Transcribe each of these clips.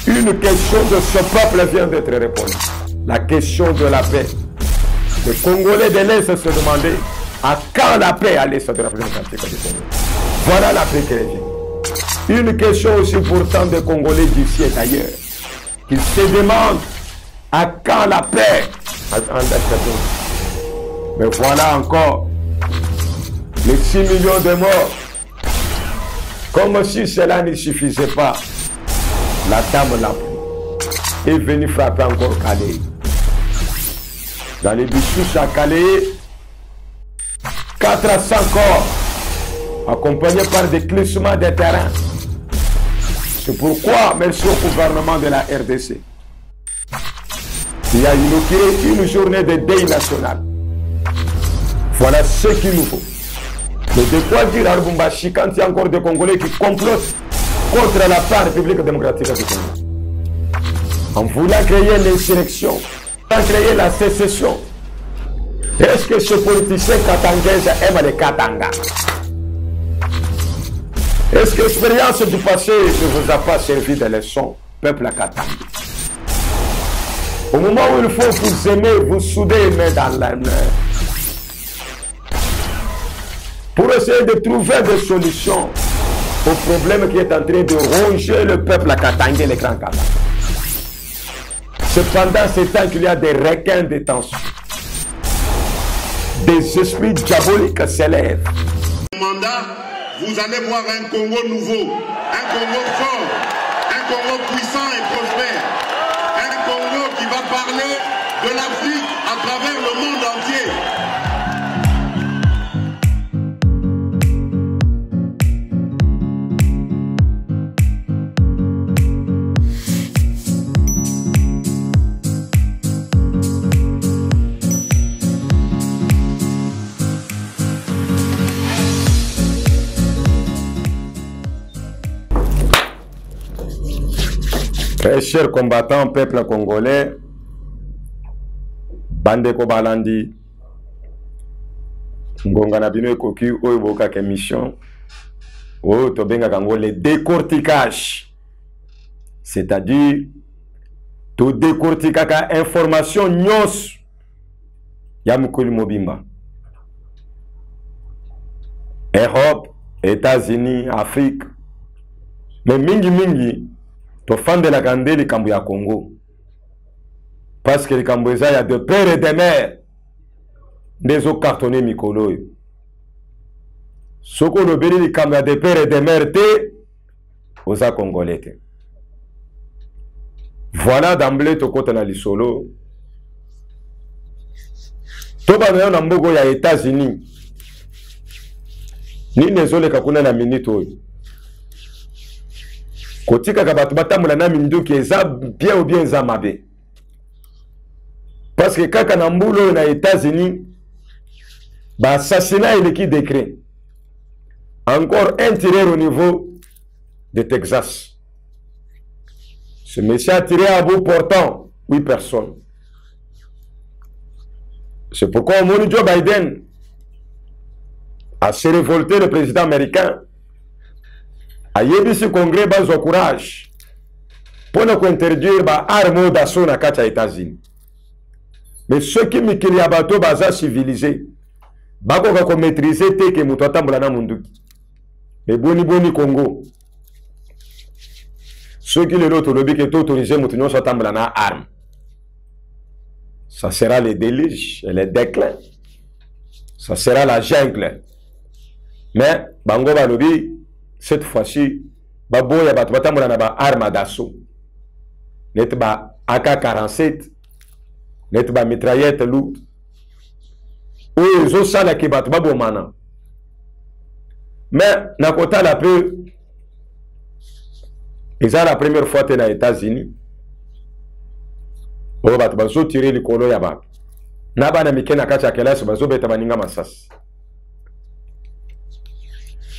Une question de ce peuple vient d'être répondue. La question de la paix. Les Congolais de l'Est se demandaient à quand la paix à l'Est de la République démocratique du Congo. Voilà la paix qui revient. Une question aussi pourtant des Congolais d'ici et d'ailleurs, qui se demandent à quand la paix en Est. Mais voilà encore les 6 millions de morts. Comme si cela ne suffisait pas, la dame l'a pris est venue frapper encore Calais. Dans les Bissous à Calais, 4 à 5 corps, accompagnés par des clissements de terrain. C'est pourquoi, merci au gouvernement de la RDC, il a inauguré une journée de deuil national. Voilà ce qu'il nous faut. Mais de quoi dire à Lubumbashi quand il y a encore des Congolais qui complotent contre la République démocratique du Congo? En voulant créer l'insurrection, en créer la sécession. Est-ce que ce politicien katangais aime les Katanga? Est-ce que l'expérience du passé ne vous a pas servi de leçon, peuple Katanga? Au moment où il faut vous aimer, vous souder main dans la main, pour essayer de trouver des solutions au problème qui est en train de ronger le peuple à Katanga, les grands Katanga. Cependant, c'est tant qu'il y a des requins de tension, des esprits diaboliques s'élèvent. Mandat, vous allez voir un Congo nouveau, un Congo fort, un Congo puissant et prospère, un Congo qui va parler de l'Afrique à travers le monde entier. Très chers combattants, peuple congolais, Bandeko Balandi, Ngonga Nabino Ekoki, Oyoboka Kemission, Oyo Tobenga Kango, le décortiquage. C'est-à-dire, to décortiquer information nyos Yamukuli Mobimba. Europe, États-Unis, Afrique, mais mingi. To fan de la grande les Kambuya Congo. Parce que les Kambouza, il y a de pères et de mères. Des autres cartonnés Mikolo. Ce qu'on a béni, les Kambuya de pères et de mères, aux Congolais. Voilà d'emblée, to côté na lisolo. Toba na Nambogo ya États-Unis. Ni nezole kakuna na minito. Kotika kabatu batamula na minduki eza bien ou bien eza mabe. Parce que kaka na mbulo na États-Unis, ba assassinat et qui décret. Encore un tireur au niveau de Texas. Ce monsieur a tiré à bout portant 8 personnes. C'est pourquoi Joe Biden a se révolté le président américain. A yebisi congrès bazo courage pour interdire ba armes d'assaut na kati ya États-Unis. Mais ceux qui mikili ya bato baza civilisé bako ko maîtriser te ke muto atambola na munduki. Mais boni Congo. Ceux qui le lot lobi ke to autoriser muto nyonso atambola na arme. Ça sera le déluge et le déclin. Ça sera la jungle. Mais bango balobi cette fois-ci, baboya batbatambula na ba arme d'assaut. Net ba AK-47, net ba mitraillette lourde. Ou zo sala ki batbabo mana. Mais na kota la peu, c'est la première fois aux États-Unis. Ou batbazo tirer le kolo ya ba. Na ba na mikena kacha kelasi bazo beta baninga masasi.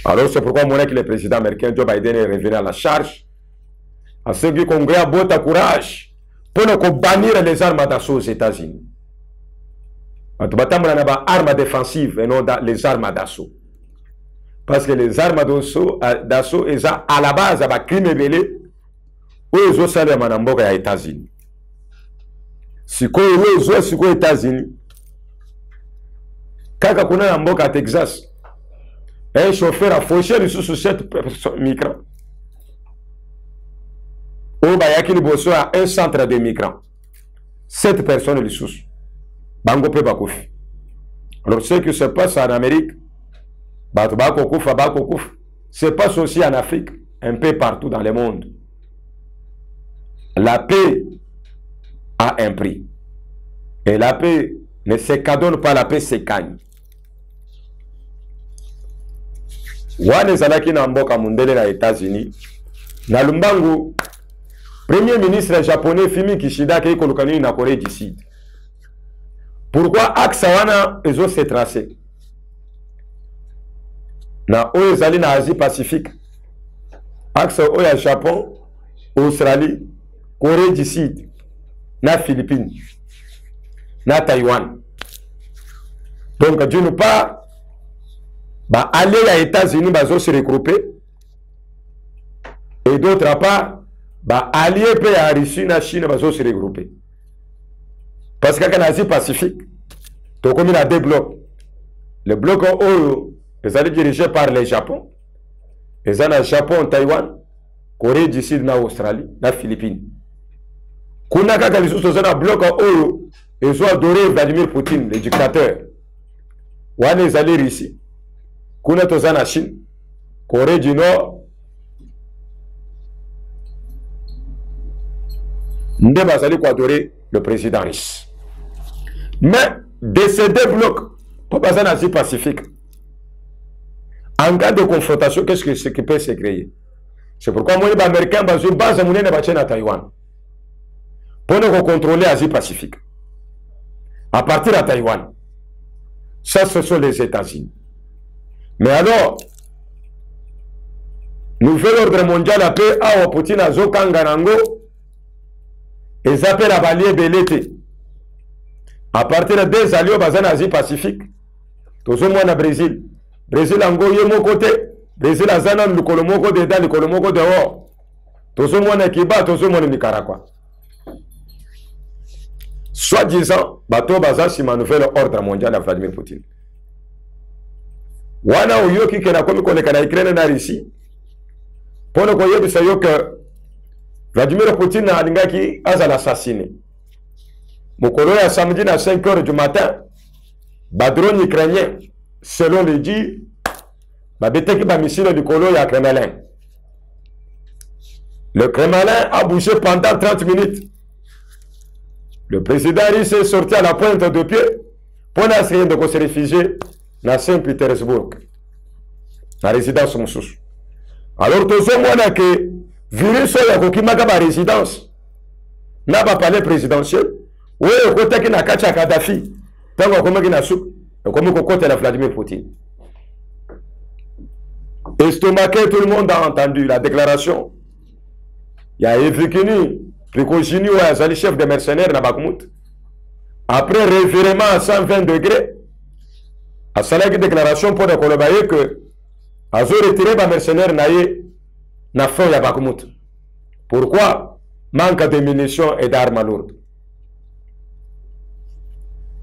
Alors c'est pourquoi mon le président américain Joe Biden est revenu à la charge. À ce que le Congrès a beau courage pour nous bannir les armes d'assaut aux États-Unis. On a des armes défensives et non les armes d'assaut. Parce que les armes d'assaut, à la base, il y a un crime belé. oyo salema na mboka ya États-Unis. Sikoyo oyo sikoyo États-Unis. Kaka kuna na mboka ya Texas. Un chauffeur a fauché les sous 7 migrants. Oyo bayaki liboso à un centre de migrants. 7 personnes les sous. Bango pe bakufi. Alors ce qui se passe en Amérique, se passe aussi en Afrique, un peu partout dans le monde. La paix a un prix. Et la paix ne se cadonne pas, la paix se gagne. Wane zalaki na mboka mundele na États-Unis. Na Lumbangu, premier ministre japonais Fumi Kishida qui est lukani na Corée du Sud. Pourquoi axe wana ezo se tracé? Na oyo ezali na Asie Pacifique. Axe oyo Japon, Australie, Corée du Sud, na Philippines, na Taïwan. Donc d'une part, aller aux États-Unis bazo se regrouper. Et d'autre part, alliés à Russie na Chine bazo se regrouper. Parce qu'en Asie Pacifique, tu as deux blocs. Le bloc Oyo, ils sont dirigés par le Japon. Ils sont au Japon, Taïwan, Corée du Sud, Australie, na Philippines. Kuna kaka les autres sont dans le bloc Oyo, ils ont adoré Vladimir Poutine, le dictateur. Wane ils allaient Russie. Kuna toza na Chine, Corée du Nord. Nde bazali ko adorer le président russe. Mais de ces deux blocs, pour passer en Asie Pacifique, en cas de confrontation, qu'est-ce qui peut se créer? C'est pourquoi moi, les Américains, ils ont base à Taïwan pour nous contrôler l'Asie Pacifique. À partir de Taïwan, ça, ce sont les États-Unis. Mais alors, nouvel ordre mondial la paix, à Poutine, à Zokanganango, et appellent à Balié Belete. À partir de deux alliés en Asie Pacifique, tous au moins au Brésil. Brésil en Goye mon côté, Brésil a Zanan, le Colomoko dedans, le Colomoko dehors. Tous au moins à Cuba, tous au moins au Nicaragua. Soi-disant, bateau bazar si ma nouvel ordre mondial à Vladimir Poutine. Wana uyoki kena komi kone kana Ukraine na Russie. Pour nous koyebi sayo que Vladimir Poutine a alingaki aza l'assassiné. Mokolo ya samedi à 5 h du matin, drone ukrainien, selon les dits, beteki ba missile du Kolo ya Kremlin. Le Kremlin a bougé pendant 30 minutes. Le président russe est sorti à la pointe de pied pour essayer de se réfugier dans Saint-Pétersbourg, la résidence Moussous. Alors, tout ce monde que virus ya kokimaka ba résidence, n'a pas palais présidentiel. Oui, côté qui n'a qu'à Kadhafi, tant qu'on qui n'a soupe, comme on côté la Vladimir Poutine. Estomaqué, tout le monde a entendu la déclaration. Il y a Evgeny Prigozhin, le chef des mercenaires na Bakhmout. Après revirement à 120 degrés, à sa déclaration pour le Kolobaye que a retiré les mercenaires na fin ya Bakhmout. Pourquoi? Manque de munitions et d'armes lourdes.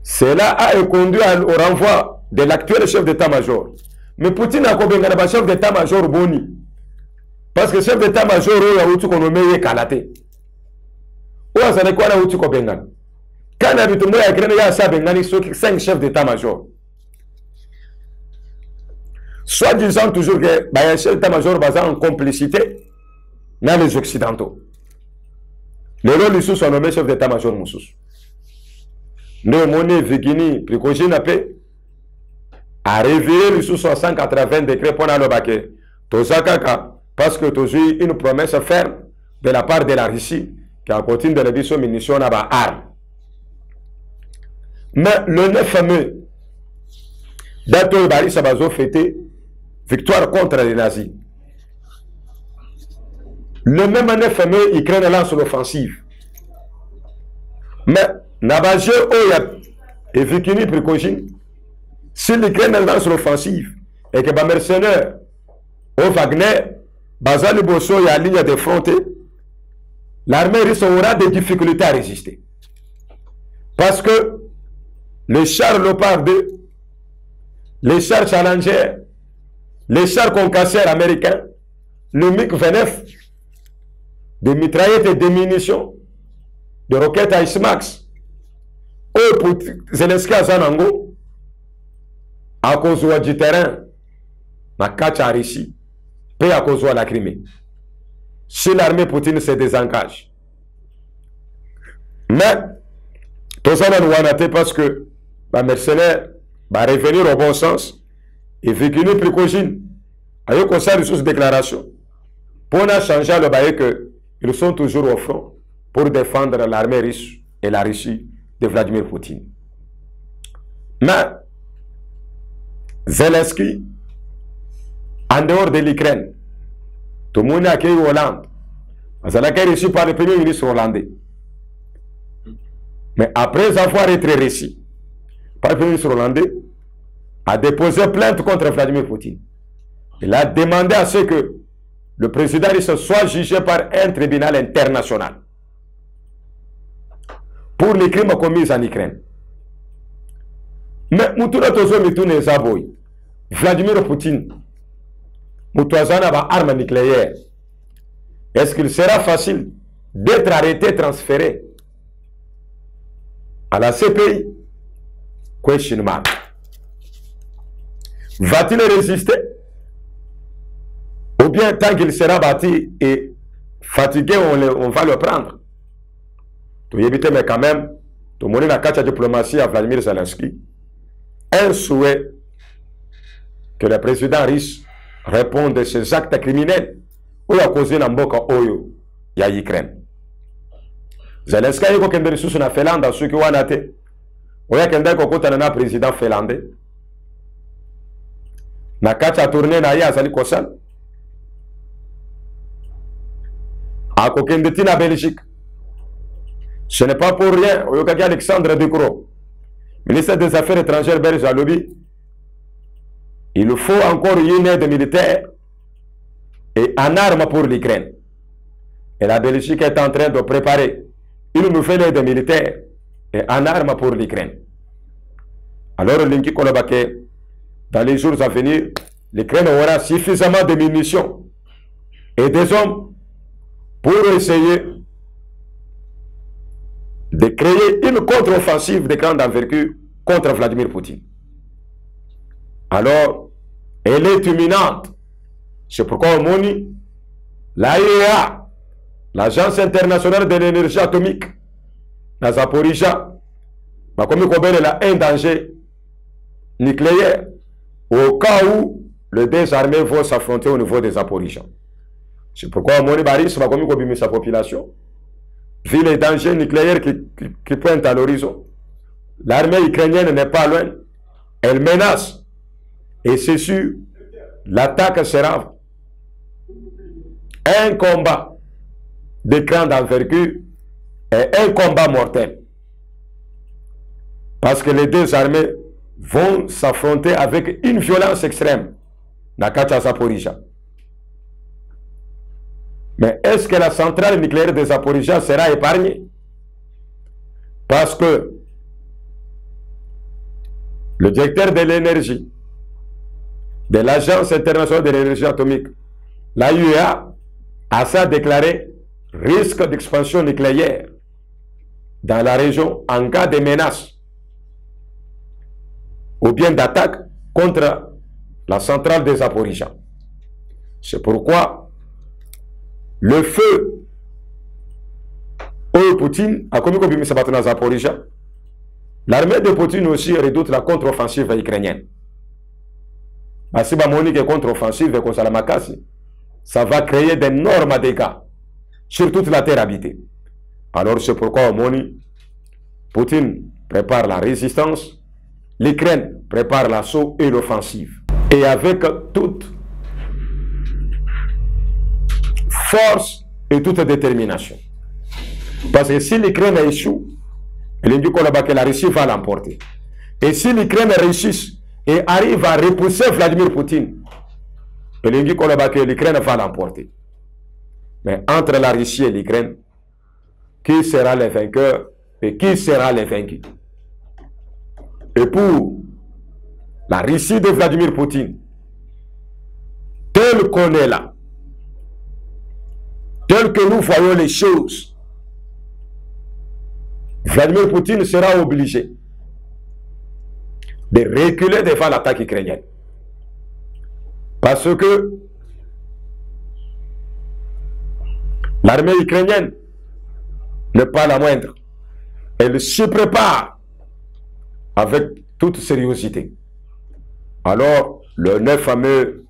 Cela a conduit au renvoi de l'actuel chef d'état-major. Mais Poutine a combien de chef d'état-major Boni? Parce que chef d'état-major a eu tout qu'on nommé Kalate. Où est-ce qu'on a eu tout qu'on bengan? Quand on a vu tout le monde a créé ça bengani 5 chefs d'état-major. Soit disant toujours que un chef d'état-major basé en complicité dans les Occidentaux. Les rôles ils sont nommés chef d'état-major Moussous. Nous monnaie Evgeny Prigozhin a réveillé les sous 180 degrés pour le baquet. Tosakaka, parce que tu as une promesse ferme de la part de la Russie qui a continué de lever son munitions à l'arme. Mais le 9 mai, Dato Bari Sabazo fêté victoire contre les nazis. Le même 9 mai, Ukraine lance l'offensive. Mais Nabaje Oya et Evgeny Prigozhin, si l'Ukraine lance l'offensive et que les mercenaires au Wagner, Bazali Bosso et la ligne de front, l'armée russe aura des difficultés à résister. Parce que les chars Leopard 2, les chars Challenger, les chars concasseurs américains, le MiG-29, des mitraillettes et des munitions, de roquettes Ice-Max, eux pour Zelensky à Zanango, à cause du terrain, na Kacha Russie, puis à cause de la Crimée. Si l'armée Poutine se désengage. Mais, tout ça nous a parce que les mercenaires vont revenir au bon sens et véhiculer Prigojine. Avec ça, les sources déclaration. Pour changer le bail que ils sont toujours au front pour défendre l'armée russe et la Russie de Vladimir Poutine. Mais, Zelensky, en dehors de l'Ukraine, tout le monde a accueilli Hollande. Zelensky est reçu par le premier ministre hollandais. Mais après avoir été reçu par le premier ministre hollandais, a déposé plainte contre Vladimir Poutine. Il a demandé à ce que le président russe soit jugé par un tribunal international pour les crimes commis en Ukraine. Mais Vladimir Poutine, arme nucléaire. Est-ce qu'il sera facile d'être arrêté, transféré à la CPI? Question mark. Va-t-il résister? Ou bien tant qu'il sera bâti et fatigué, on va le prendre? Tu éviter, mais quand même, tu monnaie la carte de diplomatie à Vladimir Zelensky. Un souhait que le président russe réponde de ces actes criminels ou à cause d'un mboka oyo ya Ukraine. Zelensky a dit que sur na Finlande ceux qui ont été ou ya kenda ko kota na président finlandais na kacha tourner na ya azali kosal a kokende tina Belgique. Ce n'est pas pour rien au yokaki Alexandre De Croo, ministre des Affaires étrangères belge, à lobby. Il faut encore une aide militaire et en armes pour l'Ukraine. Et la Belgique est en train de préparer une nouvelle aide militaire et en armes pour l'Ukraine. Alors, Linky Kolobake, dans les jours à venir, l'Ukraine aura suffisamment de munitions et des hommes pour essayer de créer une contre-offensive de grande envergure contre Vladimir Poutine. Alors, elle est imminente. C'est pourquoi au Moni, l'AIEA, l'Agence internationale de l'énergie atomique, la Zaporizhzhia, a commis un danger nucléaire au cas où les deux armées vont s'affronter au niveau des Zaporizhzhia. C'est pourquoi au Moni Baris va commis sa population. Vu les dangers nucléaires qui pointent à l'horizon, l'armée ukrainienne n'est pas loin. Elle menace. Et c'est sûr, l'attaque sera un combat de grande envergure et un combat mortel. Parce que les deux armées vont s'affronter avec une violence extrême. Nakacha Zaporizhzhia. Mais est-ce que la centrale nucléaire de Zaporizhzhia sera épargnée? Parce que le directeur de l'énergie de l'Agence internationale de l'énergie atomique, l'AIEA, a ça déclaré risque d'expansion nucléaire dans la région en cas de menace ou bien d'attaque contre la centrale de Zaporizhzhia. C'est pourquoi le feu au Poutine a commis comme se battre dans Zaporizhzhia. L'armée de Poutine aussi redoute la contre-offensive ukrainienne. Si Monique est contre-offensive et Salamakasi, ça va créer d'énormes dégâts sur toute la terre habitée. Alors c'est pourquoi au Moni, Poutine prépare la résistance, l'Ukraine prépare l'assaut et l'offensive. Et avec toute force et toute détermination. Parce que si l'Ukraine échoue, la Russie va l'emporter. Et si l'Ukraine réussit et arrive à repousser Vladimir Poutine, l'Ukraine va l'emporter. Mais entre la Russie et l'Ukraine, qui sera le vainqueur et qui sera les vaincus. Et pour la Russie de Vladimir Poutine, tel qu'on est là, tel que nous voyons les choses, Vladimir Poutine sera obligé de reculer devant l'attaque ukrainienne. Parce que l'armée ukrainienne n'est pas la moindre. Elle se prépare avec toute sérieuxité. Alors, le 9 fameux,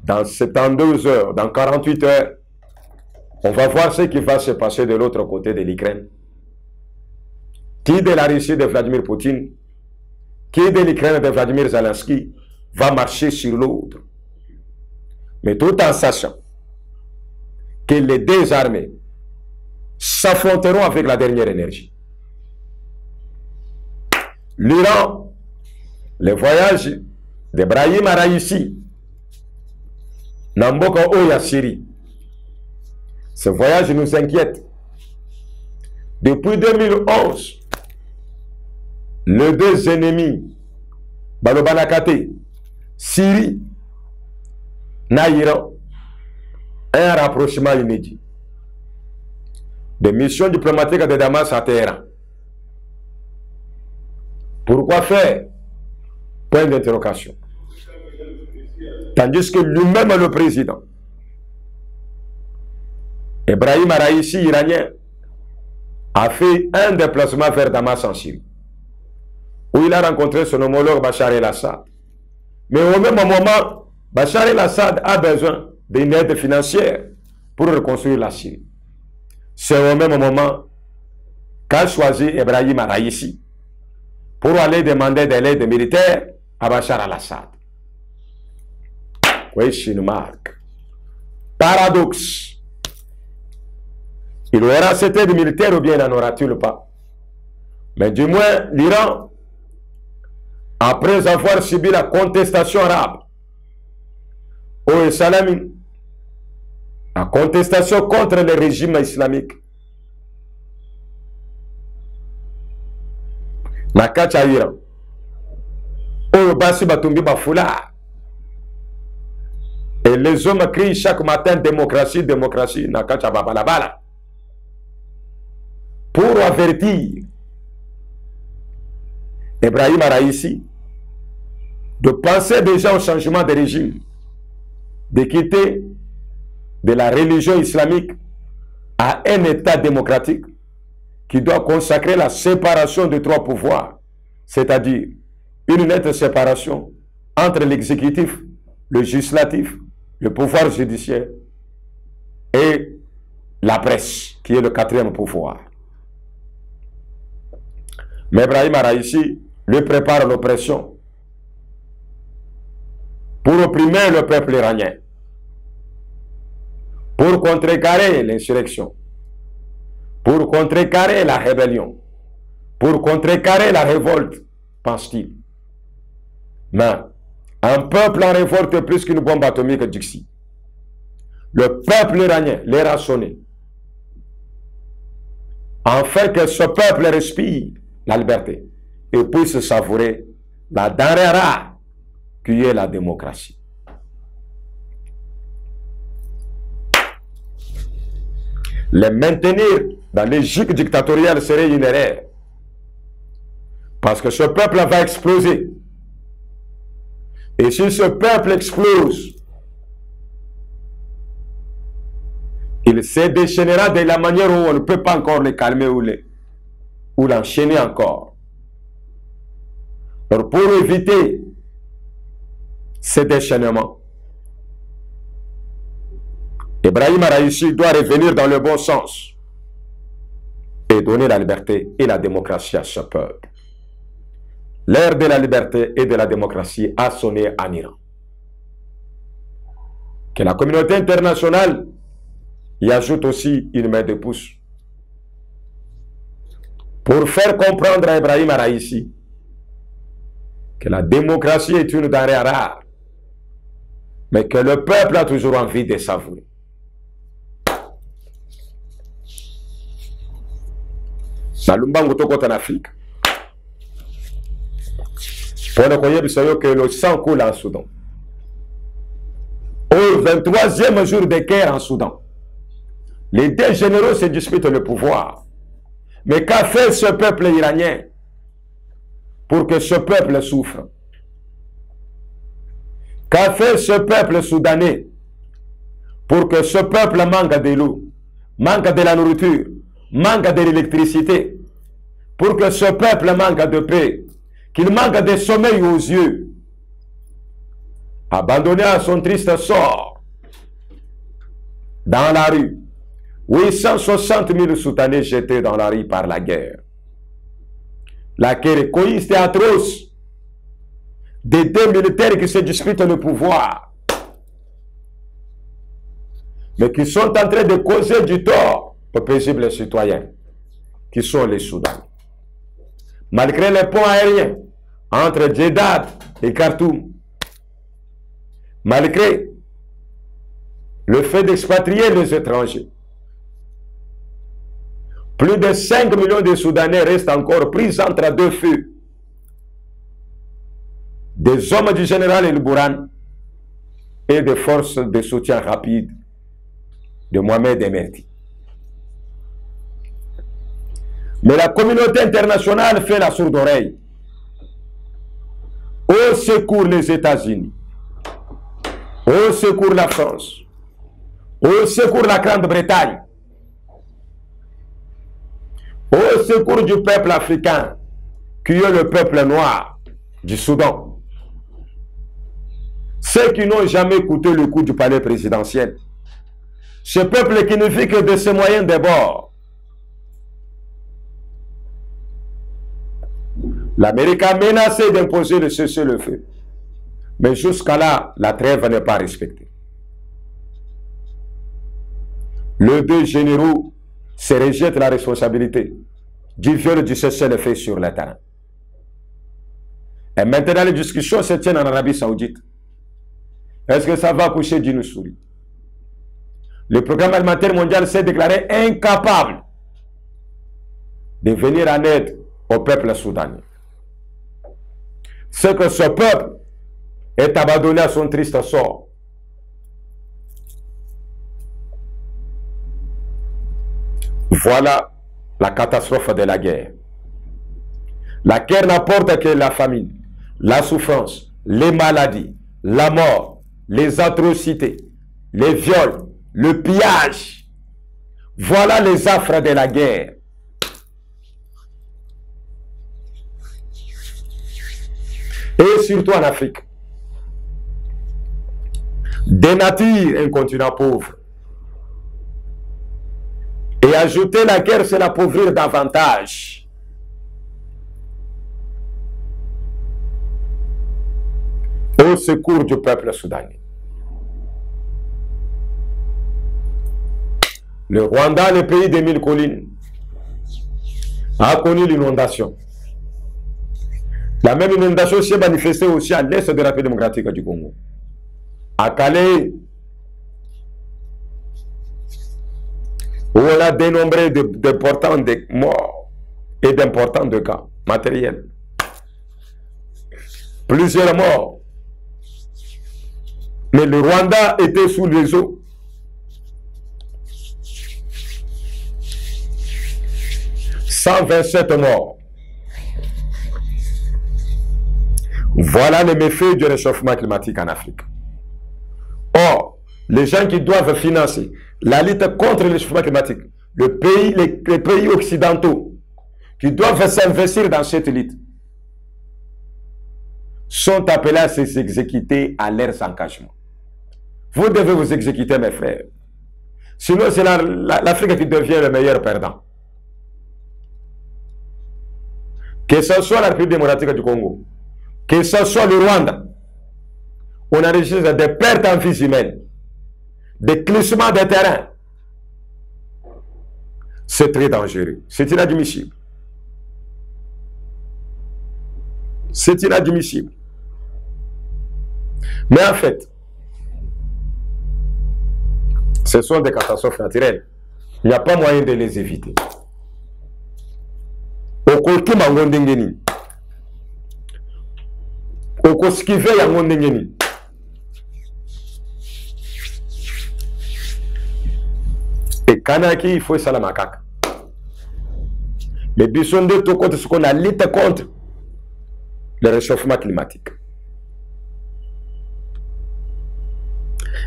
dans 72 heures, dans 48 heures, on va voir ce qui va se passer de l'autre côté de l'Ukraine. Qui de la Russie de Vladimir Poutine, qui de l'Ukraine de Vladimir Zelensky va marcher sur l'autre. Mais tout en sachant que les deux armées s'affronteront avec la dernière énergie. L'Iran, le voyage d'Ebrahim Raïssi, Namboko Oya Syrie, ce voyage nous inquiète. Depuis 2011, les deux ennemis, Balobanakate, Syrie, Naïran, un rapprochement inédit. Des missions diplomatiques de Damas à Téhéran. Pourquoi faire? Point d'interrogation. Tandis que lui-même, le président, Ebrahim Raïssi, iranien, a fait un déplacement vers Damas en Syrie, où il a rencontré son homologue Bachar el-Assad. Mais au même moment, Bachar el-Assad a besoin d'une aide financière pour reconstruire la Syrie. C'est au même moment qu'a choisi Ebrahim Raïssi pour aller demander de l'aide militaire à Bachar el-Assad. Question mark. Paradoxe. Il aura cette aide militaire ou bien il n'en aura-t-il pas? Mais du moins, l'Iran, après avoir subi la contestation arabe, au Salami, la contestation contre le régime islamique, la Kacha Iran, au Bassi Batumbi Bafoula, et les hommes crient chaque matin démocratie, démocratie, na Kacha Babalabala, pour avertir Ebrahim Raïssi de penser déjà au changement de régime, de quitter de la religion islamique à un État démocratique qui doit consacrer la séparation de trois pouvoirs, c'est-à-dire une nette séparation entre l'exécutif, le législatif, le pouvoir judiciaire et la presse, qui est le quatrième pouvoir. Mais Ebrahim Raïssi lui prépare l'oppression pour opprimer le peuple iranien, pour contrecarrer l'insurrection, pour contrecarrer la rébellion, pour contrecarrer la révolte, pense-t-il. Mais un peuple en révolte est plus qu'une bombe atomique d'ici. Le peuple iranien l'est rationné, afin que ce peuple respire la liberté et puisse savourer la denrée rare qui est la démocratie. Les maintenir dans les gîtes dictatoriales serait une erreur. Parce que ce peuple va exploser. Et si ce peuple explose, il se déchaînera de la manière où on ne peut pas encore le calmer ou l'enchaîner encore. Alors pour éviter ce déchaînement, Ebrahim Raïssi doit revenir dans le bon sens et donner la liberté et la démocratie à ce peuple. L'ère de la liberté et de la démocratie a sonné en Iran. Que la communauté internationale y ajoute aussi une main de pouce pour faire comprendre à Ebrahim Raïssi que la démocratie est une denrée rare, mais que le peuple a toujours envie de savourer. Na lumbango toko en Afrique. Pour ne connaître que le sang coule en Soudan. Au 23e jour de guerre en Soudan, les deux généraux se disputent le pouvoir. Mais qu'a fait ce peuple iranien pour que ce peuple souffre? Qu'a fait ce peuple soudanais pour que ce peuple manque de l'eau, manque de la nourriture, manque de l'électricité, pour que ce peuple manque de paix, qu'il manque de sommeil aux yeux, abandonné à son triste sort, dans la rue, 860 000 Soudanais jetés dans la rue par la guerre. La guerre égoïste et atroce des deux militaires qui se disputent le pouvoir, mais qui sont en train de causer du tort aux paisibles citoyens, qui sont les Soudanais. Malgré les ponts aériens entre Jeddah et Khartoum, malgré le fait d'expatrier les étrangers, plus de 5 millions de Soudanais restent encore pris entre deux feux. Des hommes du général El Bourhan et des forces de soutien rapide de Mohamed Emerti. Mais la communauté internationale fait la sourde oreille. Au secours les États-Unis, au secours la France, au secours la Grande-Bretagne, au secours du peuple africain, qui est le peuple noir du Soudan. Ceux qui n'ont jamais écouté le coup du palais présidentiel. Ce peuple qui ne vit que de ses moyens de bord. L'Amérique a menacé d'imposer le cessez-le-feu. Mais jusqu'à là, la trêve n'est pas respectée. Les deux généraux se rejettent la responsabilité du viol du cessez-le-feu sur le terrain. Et maintenant, les discussions se tiennent en Arabie Saoudite. Est-ce que ça va coucher d'une souris? Le programme alimentaire mondial s'est déclaré incapable de venir en aide au peuple soudanais. C'est que ce peuple est abandonné à son triste sort. Voilà la catastrophe de la guerre. La guerre n'apporte que la famine, la souffrance, les maladies, la mort, les atrocités, les viols, le pillage. Voilà les affres de la guerre. Et surtout en Afrique. Des natures un continent pauvre. Et ajouter la guerre, c'est l'appauvrir davantage. Au secours du peuple soudanais. Le Rwanda, le pays des 1000 collines, a connu l'inondation. La même inondation s'est manifestée aussi à l'est de la République démocratique du Congo. À Calais, où on a dénombré d'importants morts et d'importants cas matériels. Plusieurs morts. Mais le Rwanda était sous les eaux. « 127 morts. Voilà les méfaits du réchauffement climatique en Afrique. Or, les gens qui doivent financer la lutte contre le réchauffement climatique, les pays occidentaux qui doivent s'investir dans cette lutte, sont appelés à s'exécuter à leurs engagements. Vous devez vous exécuter, mes frères. Sinon, c'est l'Afrique qui devient le meilleur perdant. Que ce soit la République démocratique du Congo, que ce soit le Rwanda, on enregistre des pertes en vies humaines, des glissements de terrain. C'est très dangereux. C'est inadmissible. C'est inadmissible. Mais en fait, ce sont des catastrophes naturelles. Il n'y a pas moyen de les éviter. okokima ngo ndenge nini okoskive yango ndenge nini ekanaki il faut esala makaka mais biso nde tokote ce qu'on a lutte contre le réchauffement climatique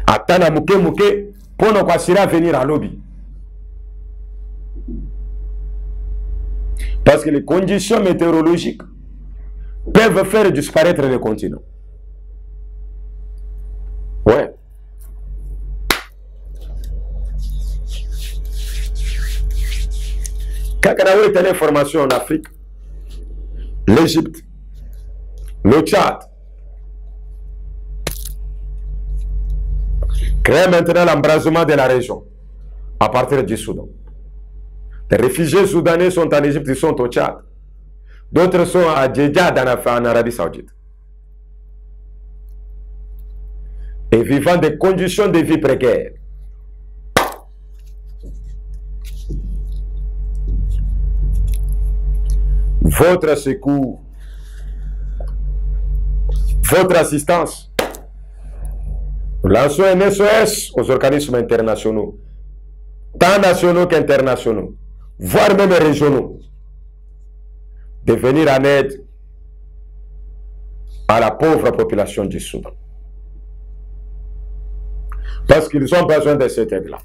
atana muke muke pono kwa sira venir à lobby parce que les conditions météorologiques peuvent faire disparaître le continent. Ouais. Quand on a eu telle information en Afrique, l'Égypte, le Tchad, crée maintenant l'embrasement de la région à partir du Soudan. Les réfugiés soudanais sont en Égypte, ils sont au Tchad. D'autres sont à Djeddah en Arabie Saoudite. Et vivant des conditions de vie précaires. Votre secours, votre assistance, nous lançons un SOS aux organismes internationaux, tant nationaux qu'internationaux, voire même régionaux, de venir en aide à la pauvre population du Soudan. Parce qu'ils ont besoin de cette aide-là.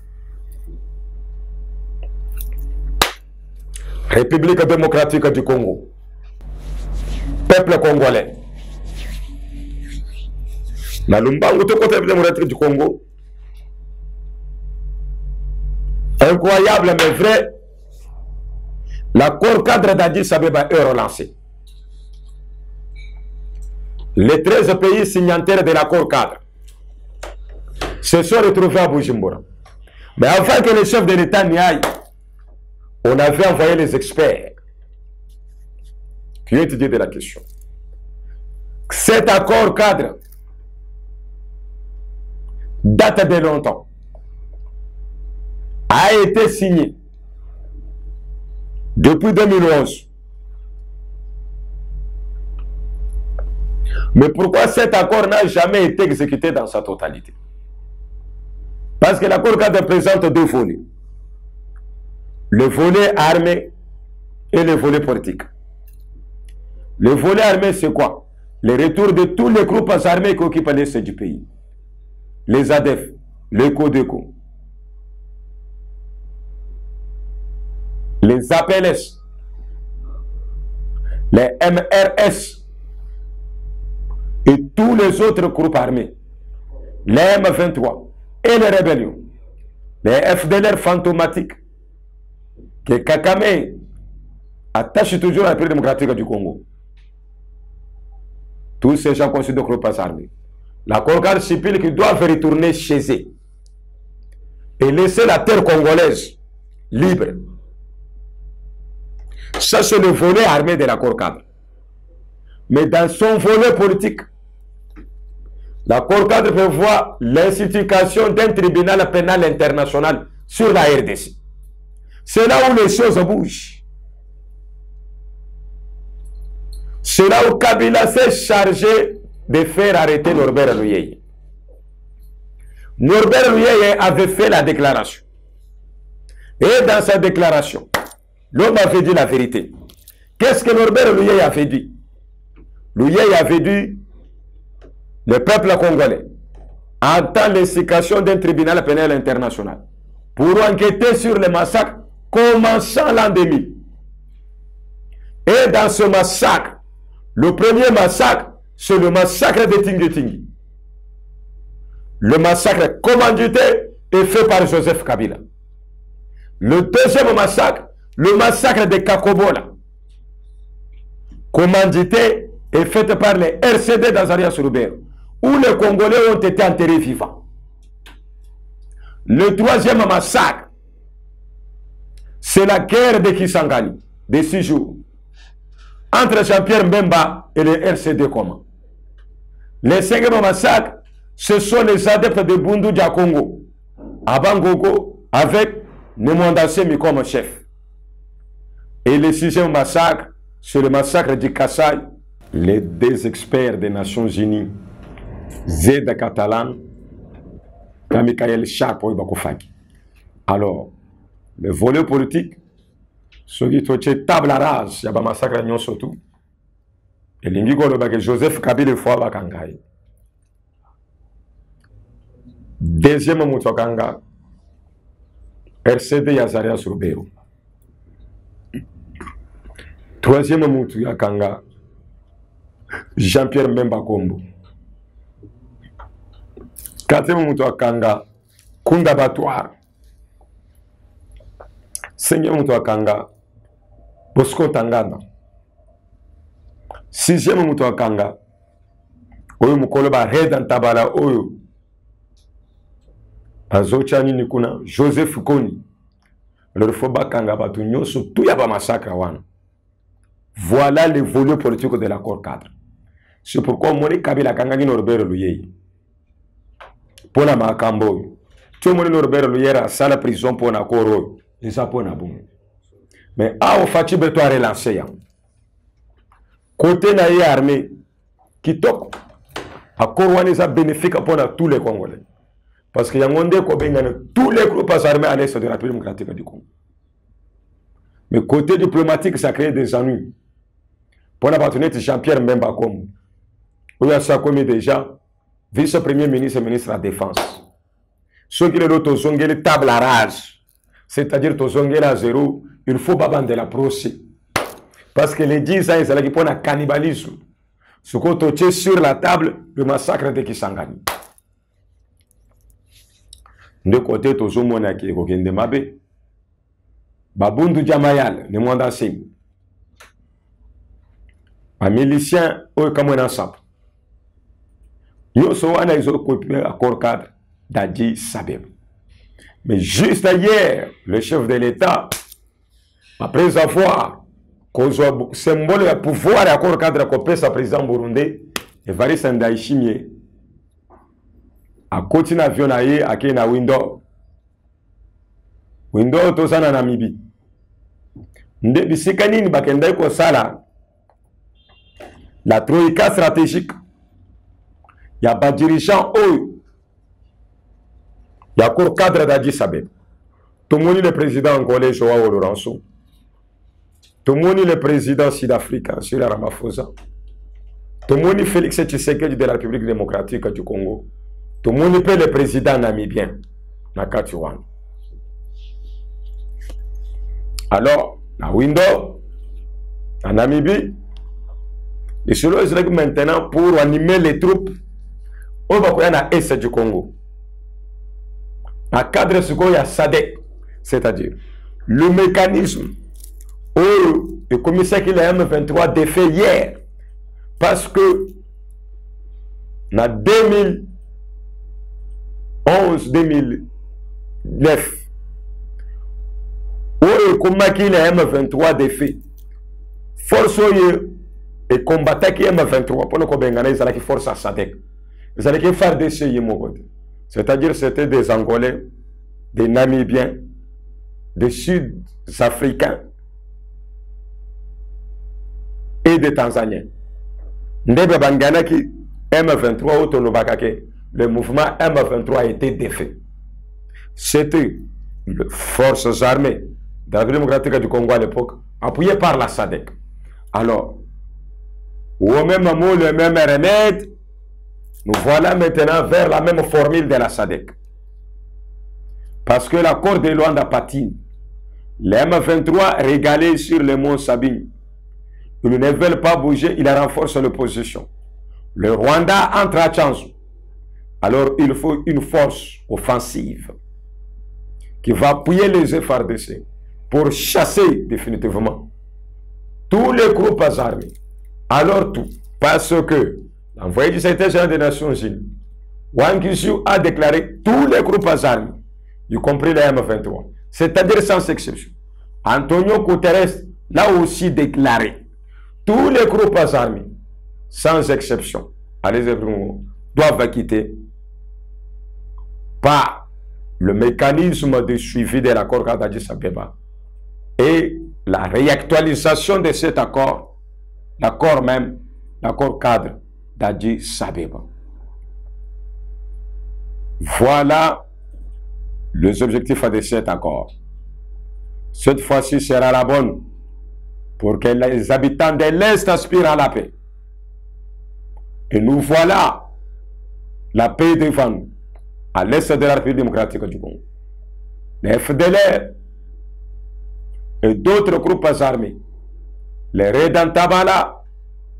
République démocratique du Congo, peuple congolais, la Lumbango de côté démocratique du Congo, incroyable mais vrai, l'accord cadre d'Addis Abeba est relancé. Les 13 pays signataires de l'accord cadre se sont retrouvés à Bujumbura. Mais avant que les chefs de l'État n'y aillent, on avait envoyé les experts qui ont étudié de la question. Cet accord cadre date de longtemps, a été signé depuis 2011. Mais pourquoi cet accord n'a jamais été exécuté dans sa totalité? Parce que l'accord cadre présente deux volets. Le volet armé et le volet politique. Le volet armé, c'est quoi? Le retour de tous les groupes armés qui occupent l'est du pays. Les ADF, les CODECO, les APLS, les MRS et tous les autres groupes armés, les M23 et les rébellions, les FDLR fantomatiques, que Kakame attache toujours à la République démocratique du Congo. Tous ces gens considèrent groupes armés. L'accord cadre civil qui doivent retourner chez eux et laisser la terre congolaise libre. Ça, c'est le volet armé de l'accord cadre. Mais dans son volet politique, l'accord cadre prévoit l'institution d'un tribunal pénal international sur la RDC. C'est là où les choses bougent. C'est là où Kabila s'est chargé de faire arrêter Norbert Luyeye. Norbert Luyeye avait fait la déclaration. Et dans sa déclaration, l'homme avait dit la vérité. Qu'est-ce que Norbert Luyeye avait dit? Luyeye avait dit, le peuple congolais entend l'exécution d'un tribunal pénal international pour enquêter sur les massacres commençant l'an 2000. Et dans ce massacre, le premier massacre, c'est le massacre de Tingi-Tingi. Le massacre commandité est fait par Joseph Kabila. Le deuxième massacre, le massacre de Kakobola, commandité est fait par les RCD d'Azaria-Surubero, où les Congolais ont été enterrés vivants. Le troisième massacre, c'est la guerre de Kisangani, de 6 jours, entre Jean-Pierre Mbemba et les RCD communs. Les 5e massacres, ce sont les adeptes de Bundu Diakongo, à Bangogo, avec Nemwanda Semi comme chef. Et le 6e massacre, sur le massacre du Kassai, les deux experts des Nations Unies, Zeda Catalan, et Michael Sharp, alors, le volet politique, ce qui est table rase, il y a un massacre à surtout. Et l'indigo le Joseph Kabila fois Bakangai. Deuxième Moutokanga, RCD Yazaria Soubero. Troisième Moutokanga, Jean-Pierre Mbemba Kombo. Quatrième Moutokanga, Kunda Batoire. Cinquième Moutokanga, Bosco Tangana. Sixième Moutokanga, Oyo Mukoloba Redan Tabala Oyo. Azochani Nikuna, Joseph Kony. Le Foba Kanga Batunyo, surtout Yaba Massacre Wana. Voilà les volets politiques de l'accord cadre. C'est pourquoi Moni Kabila Kangani Norbert Luyei. Pour la Makambo. Tout le monde Norbert Luyera, ça la prison pour la Koro. Et ça pour la boum. Mais à Ofati Beto a relancé. Côté naïe armée, qui toque. À Korwani, ça bénéfique pour tous les Congolais. Parce qu'il y a un monde qui tous les groupes armés à l'est de la République démocratique du Congo. Mais côté diplomatique, ça crée des ennuis. Pour la partenaire Jean-Pierre Mbemba Kombo, où il y a ça comme déjà, vice-premier ministre et ministre de la Défense. Ceux qui le tozongé table à rage, c'est-à-dire tozongé à zéro, il faut pas vendre la procès. Parce que les 10 ans, ils allaient pour un cannibalisme. Ce qu'on touche sur la table, le massacre de Kisangani. De côté, toujours mon acquis, aucun de ma bé. Babundu Jamayal, ne m'en dansez. Un milicien, au Cameroun ensemble. Yo so wana ils ont copié accord cadre d'Addis Sabeb. Mais juste hier, le chef de l'État, après avoir causé symbole de pouvoir accord cadre copé sa président burundais, Evariste Ndayishimiye, a continué avion naie à Kenya window. Window to sana Namibie. Nde bisikani ni bakendai ko sala. La troïka stratégique. Il y a pas dirigeant il y a court cadre d'Addis Abeba. Tout le monde le président angolais Joao Lourenço. Tout le monde le président sud-africain Cyril Ramaphosa. Tout le monde Félix Tshisekedi de la République démocratique du Congo. Tout le monde le président namibien Nakatiwan. Alors, la window en Namibie, les choses maintenant pour animer les troupes. On va voir dans l'Est du Congo. À cadre de ce qu'il y a SADC, c'est-à-dire le mécanisme où le commissaire qui l'a M23 défait hier, parce que en 2011-2009, où le combat qui l'a M23 défait, force et combattant qui M23, pour le combat, ils ont force à SADC. Ils allaient faire des CIE, c'est-à-dire c'était des Angolais, des Namibiens, des Sud-Africains et des Tanzaniens. Ndebe Bangana qui M23 Otolobakake, le mouvement M23 a été défait. C'était les forces armées de la République démocratique du Congo à l'époque, appuyées par la SADC. Alors, au même moment, le même remède, nous voilà maintenant vers la même formule de la SADC. Parce que l'accord de Luanda patine. Les M23 régalés sur le mont Sabine. Ils ne veulent pas bouger, ils renforcent l'opposition. Le Rwanda entre à chance. Alors il faut une force offensive qui va appuyer les FARDC pour chasser définitivement tous les groupes armés. Alors tout, parce que l'envoyé du secrétaire général des Nations Unies, Wang Kishu, a déclaré tous les groupes armés, y compris les M23, c'est-à-dire sans exception. Antonio Guterres l'a aussi déclaré. Tous les groupes armés, sans exception, doivent quitter par le mécanisme de suivi de l'accord d'Addis Abeba et la réactualisation de cet accord l'accord même, l'accord cadre d'Addis Abeba. Voilà les objectifs de cet accord. Cette fois-ci sera la bonne pour que les habitants de l'Est aspirent à la paix. Et nous voilà la paix devant nous, à l'Est de la République démocratique du Congo. Les FDLR et d'autres groupes armés, les Red Tabala,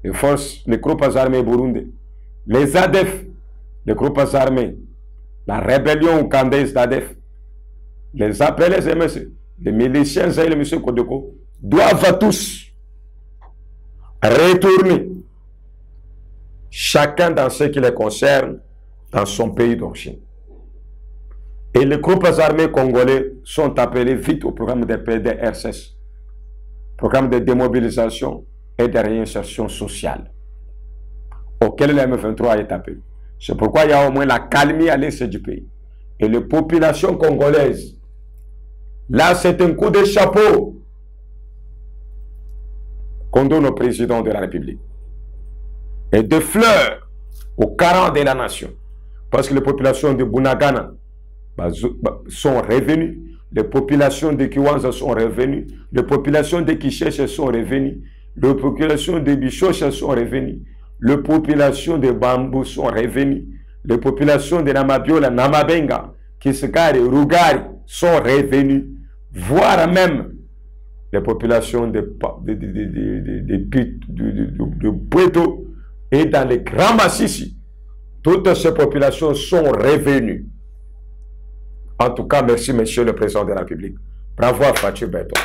les groupes armés burundais, les ADEF, les groupes armés, la rébellion ougandaise d'ADEF, les appelés MS, les miliciens et les M. Kodeko, doivent tous retourner, chacun dans ce qui les concerne, dans son pays d'origine. Et les groupes armés congolais sont appelés vite au programme de PDRCS, programme de démobilisation et de réinsertion sociale, auquel le M23 est appelé. C'est pourquoi il y a au moins la calmie à l'est du pays. Et les populations congolaises, là c'est un coup de chapeau qu'on donne au président de la République. Et de fleurs aux 40 de la nation. Parce que les populations de Bunagana sont revenues, les populations de Kiwanza sont revenues, les populations de Kisheshe sont revenues, les populations de Bichoche sont revenues, les populations de Bambou sont revenues, les populations de Namabiola, Namabenga, Kisekari, Rugari sont revenues, voire même les populations de Puerto et dans les grands massifs. Toutes ces populations sont revenues. En tout cas, merci, Monsieur le Président de la République. Bravo à Fatou Beton.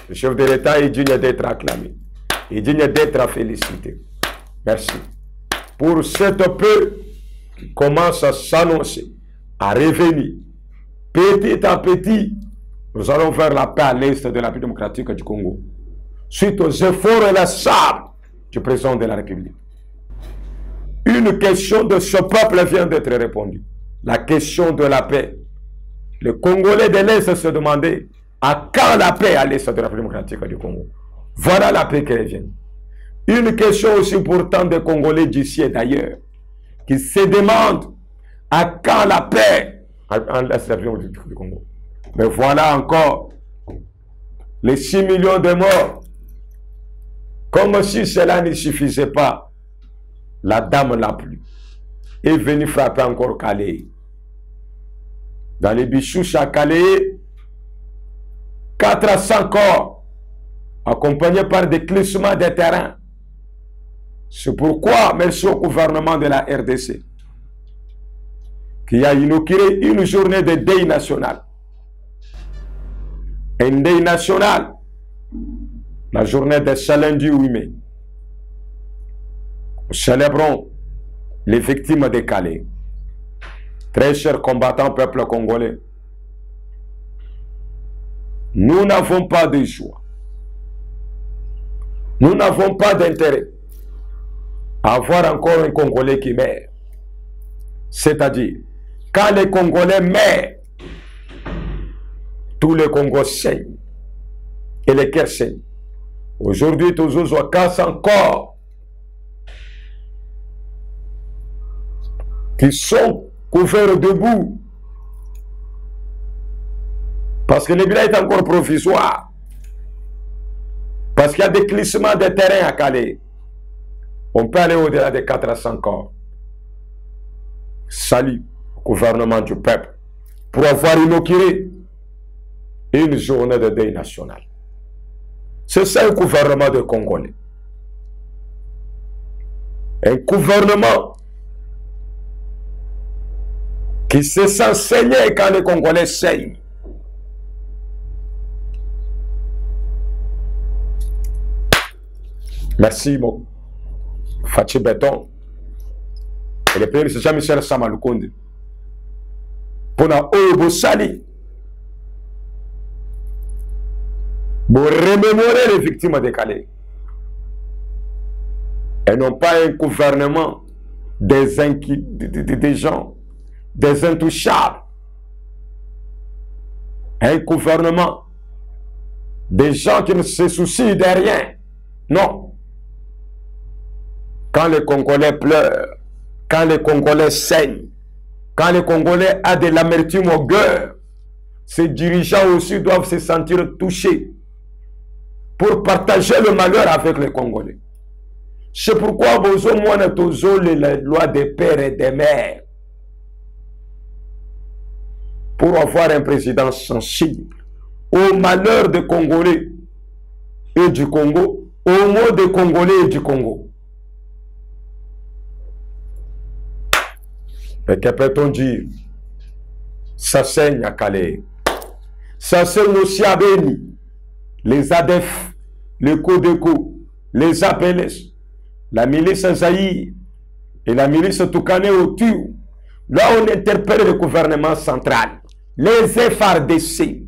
Le chef de l'État est digne d'être acclamé. Il est digne d'être félicité. Merci. Pour cette paix qui commence à s'annoncer, à revenir, petit à petit, nous allons vers la paix à l'est de la République démocratique du Congo. Suite aux efforts et la sabre du Président de la République. Une question de ce peuple vient d'être répondue. La question de la paix. Les Congolais de l'Est se demandaient à quand la paix à l'Est de la République démocratique du Congo. Voilà la paix qui revient. Une question aussi pourtant des Congolais d'ici et d'ailleurs, qui se demandent à quand la paix à l'Est de la République démocratique du Congo. Mais voilà encore les 6 millions de morts. Comme si cela ne suffisait pas, la dame la pluie est venue frapper encore Calais. Dans les Bichouches à Calais, 400 corps, accompagnés par des glissements de terrain. C'est pourquoi, merci au gouvernement de la RDC, qui a inauguré une journée de deuil national. Un deuil national, la journée de ce lundi 8 mai. Nous célébrons les victimes de Calais. Très chers combattants, peuple congolais, nous n'avons pas de joie. Nous n'avons pas d'intérêt à avoir encore un Congolais qui meurt. C'est-à-dire, quand les Congolais meurent, tous les Congos saignent. Et les cœurs saignent. Aujourd'hui, tous os cassent encore. Qui sont couverts de boue. Parce que le bilan est encore provisoire. Parce qu'il y a des glissements de terrain à Calais. On peut aller au-delà de 400 corps. Salut au gouvernement du peuple pour avoir inauguré une journée de deuil national. C'est ça un gouvernement de Congolais. Un gouvernement qui se sent saigner quand les Congolais saignent. Merci, mon Fatou Beton. Et le premier ministre Jean-Michel Samalukonde. Pour la Obo Sali. Pour remémorer les victimes de Calais. Et non pas un gouvernement des gens, des intouchables. Un gouvernement des gens qui ne se soucient de rien. Non. quand les Congolais pleurent, quand les Congolais saignent, quand les Congolais ont de l'amertume au cœur, ces dirigeants aussi doivent se sentir touchés pour partager le malheur avec les Congolais. C'est pourquoi vous avez les lois des pères et des mères pour avoir un président sensible au malheur des Congolais et du Congo, au mot des Congolais et du Congo. Mais que peut-on dire? Ça saigne à Calais. Ça saigne aussi à Beni. Les ADF, les Codeco, les APLS, la milice Zaïre et la milice Toukané autour. Là, on interpelle le gouvernement central, les FRDC.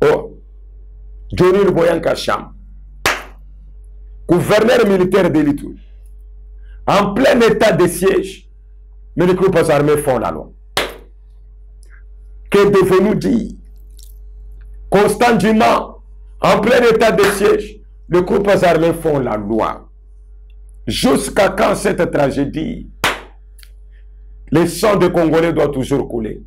Oh, Johnny Boyan Kacham, gouverneur militaire de l'Itourie, en plein état de siège, mais les groupes armés font la loi. Que devons-nous dire? Constant Dumas, en plein état de siège, les groupes armés font la loi. Jusqu'à quand cette tragédie? Le sang des Congolais doit toujours couler.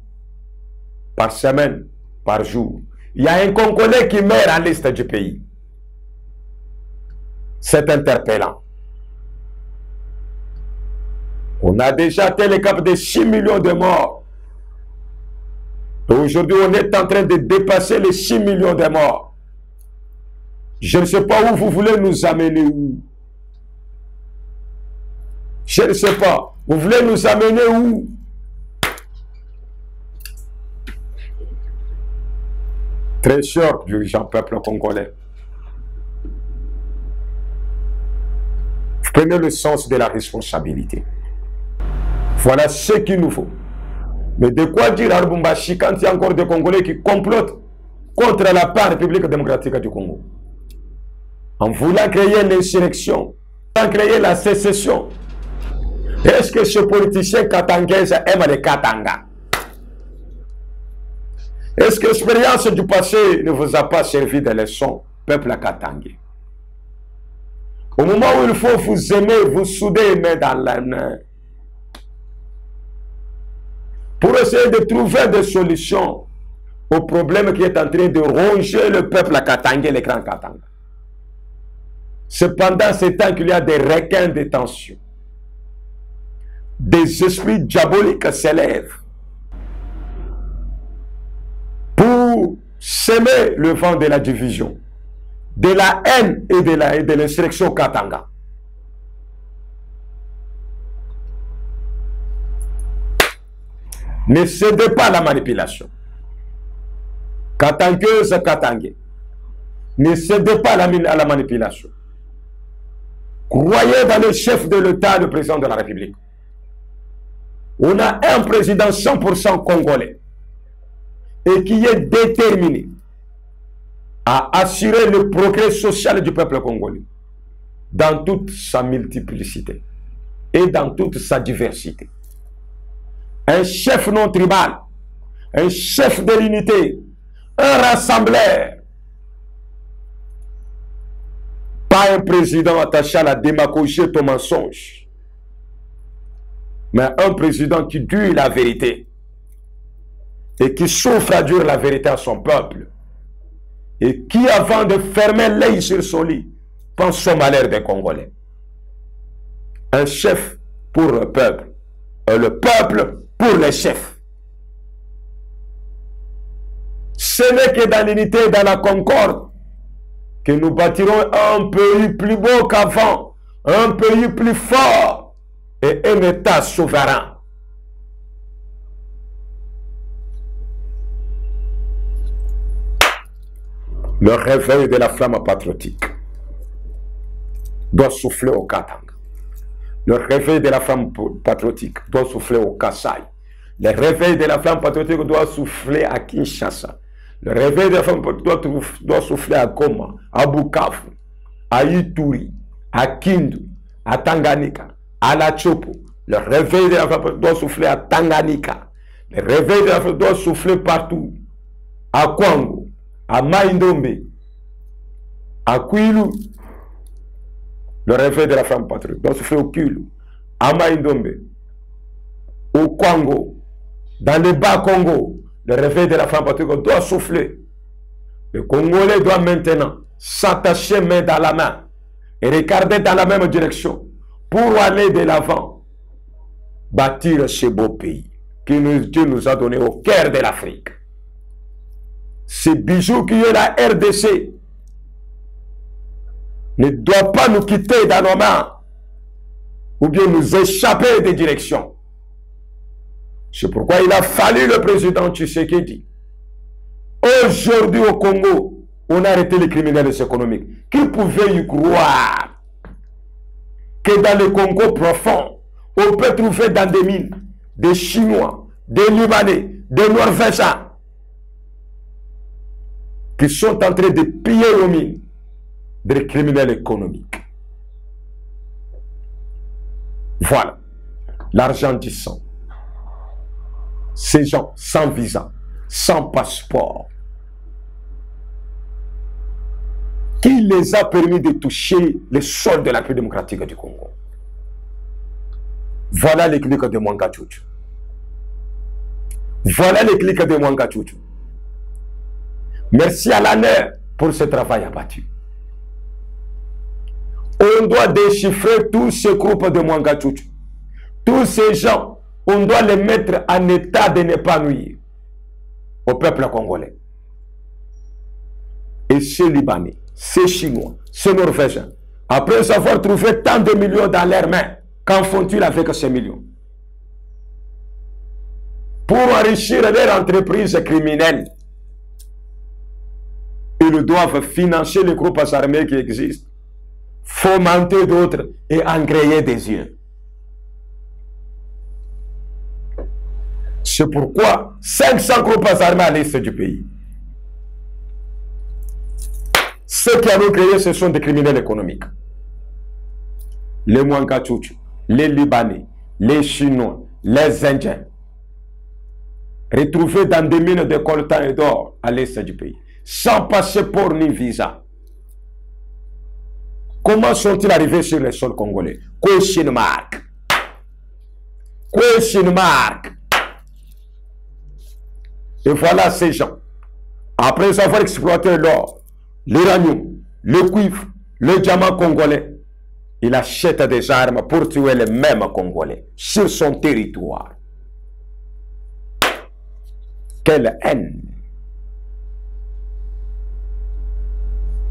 Par semaine, par jour. Il y a un Congolais qui meurt à l'est du pays. C'est interpellant. On a déjà atteint le cap de 6 millions de morts. Aujourd'hui, on est en train de dépasser les 6 millions de morts. Je ne sais pas où vous voulez nous amener où. Je ne sais pas. Vous voulez nous amener où? Très cher, dirigeant peuple congolais. Prenez le sens de la responsabilité. Voilà ce qu'il nous faut. Mais de quoi dire à Lubumbashi quand il y a encore des Congolais qui complotent contre la part République démocratique du Congo? En voulant créer l'insurrection, en créer la sécession. Est-ce que ce politicien katangais aime les Katanga? Est-ce que l'expérience du passé ne vous a pas servi de leçon, peuple katangais? Au moment où il faut vous aimer, vous souder main dans la main, pour essayer de trouver des solutions au problème qui est en train de ronger le peuple katangais, les grands Katanga. Cependant, c'est tant qu'il y a des requins de tension, des esprits diaboliques s'élèvent pour semer le vent de la division, de la haine et de l'insurrection Katanga. Ne cédez pas à la manipulation. Katangueuse, Katangais. Ne cédez pas à la manipulation. Croyez dans le chef de l'État, le président de la République. On a un président 100% congolais et qui est déterminé à assurer le progrès social du peuple congolais dans toute sa multiplicité et dans toute sa diversité. Un chef non tribal, un chef de l'unité, un rassembleur, pas un président attaché à la démagogie et au mensonge, mais un président qui dure la vérité et qui souffre à dire la vérité à son peuple et qui, avant de fermer l'œil sur son lit, pense au malheur des Congolais. Un chef pour le peuple et le peuple pour les chefs. Ce n'est que dans l'unité et dans la concorde que nous bâtirons un pays plus beau qu'avant, un pays plus fort et un État souverain. Le réveil de la flamme patriotique doit souffler au Katanga. Le réveil de la flamme patriotique doit souffler au Kasaï. Le réveil de la flamme patriotique doit souffler à Kinshasa. Le réveil de la flamme patriotique doit souffler à Goma, à Bukavu, à Ituri, à Kindu, à Tanganyika, à La Chopo. Le réveil de la flamme patriotique doit souffler à Tanganyika. Le réveil de la flamme doit souffler partout. À Kwango, à Maïndombe, à Kwilu, le réveil de la femme patriote doit souffler au Kulu, à Maïndombe, au Congo, dans le bas Congo, le réveil de la femme patriote doit souffler. Le Congolais doit maintenant s'attacher main dans la main et regarder dans la même direction pour aller de l'avant, bâtir ce beau pays que Dieu nous a donné au cœur de l'Afrique. Ce bijou qui est la RDC ne doit pas nous quitter dans nos mains ou bien nous échapper des directions. C'est pourquoi il a fallu le président Tshisekedi. Aujourd'hui au Congo, on a arrêté les criminels économiques. Qui pouvait y croire que dans le Congo profond, on peut trouver dans des mines des Chinois, des Libanais, des Norvégiens qui sont en train de piller aux mines des criminels économiques. Voilà, l'argent du sang. Ces gens sans visa, sans passeport, qui les a permis de toucher les sols de la République démocratique du Congo. Voilà les clics de Mwanga Tchouchou. Voilà les clics de Mwanga Tchouchou. Merci à l'année pour ce travail abattu. On doit déchiffrer tous ces groupes de Mwanga Tchouchou. Tous ces gens, on doit les mettre en état de ne pas nuire au peuple congolais. Et ces Libanais, ces Chinois, ces Norvégiens, après avoir trouvé tant de millions dans leurs mains, qu'en font-ils avec ces millions? Pour enrichir leur entreprise criminelle, ils doivent financer les groupes armés qui existent, fomenter d'autres et engrayer des yeux. C'est pourquoi 500 groupes armés à l'est du pays. Ceux qui ont créé, ce sont des criminels économiques. Les Mwanga Tchouchou, les Libanais, les Chinois, les Indiens, retrouvés dans des mines de coltan et d'or à l'est du pays, sans passeport ni visa. Comment sont-ils arrivés sur le sol congolais? Question mark. Question mark. Et voilà ces gens, après avoir exploité l'or, l'uranium, le cuivre, le diamant congolais, il achète des armes pour tuer les mêmes Congolais sur son territoire. Quelle haine!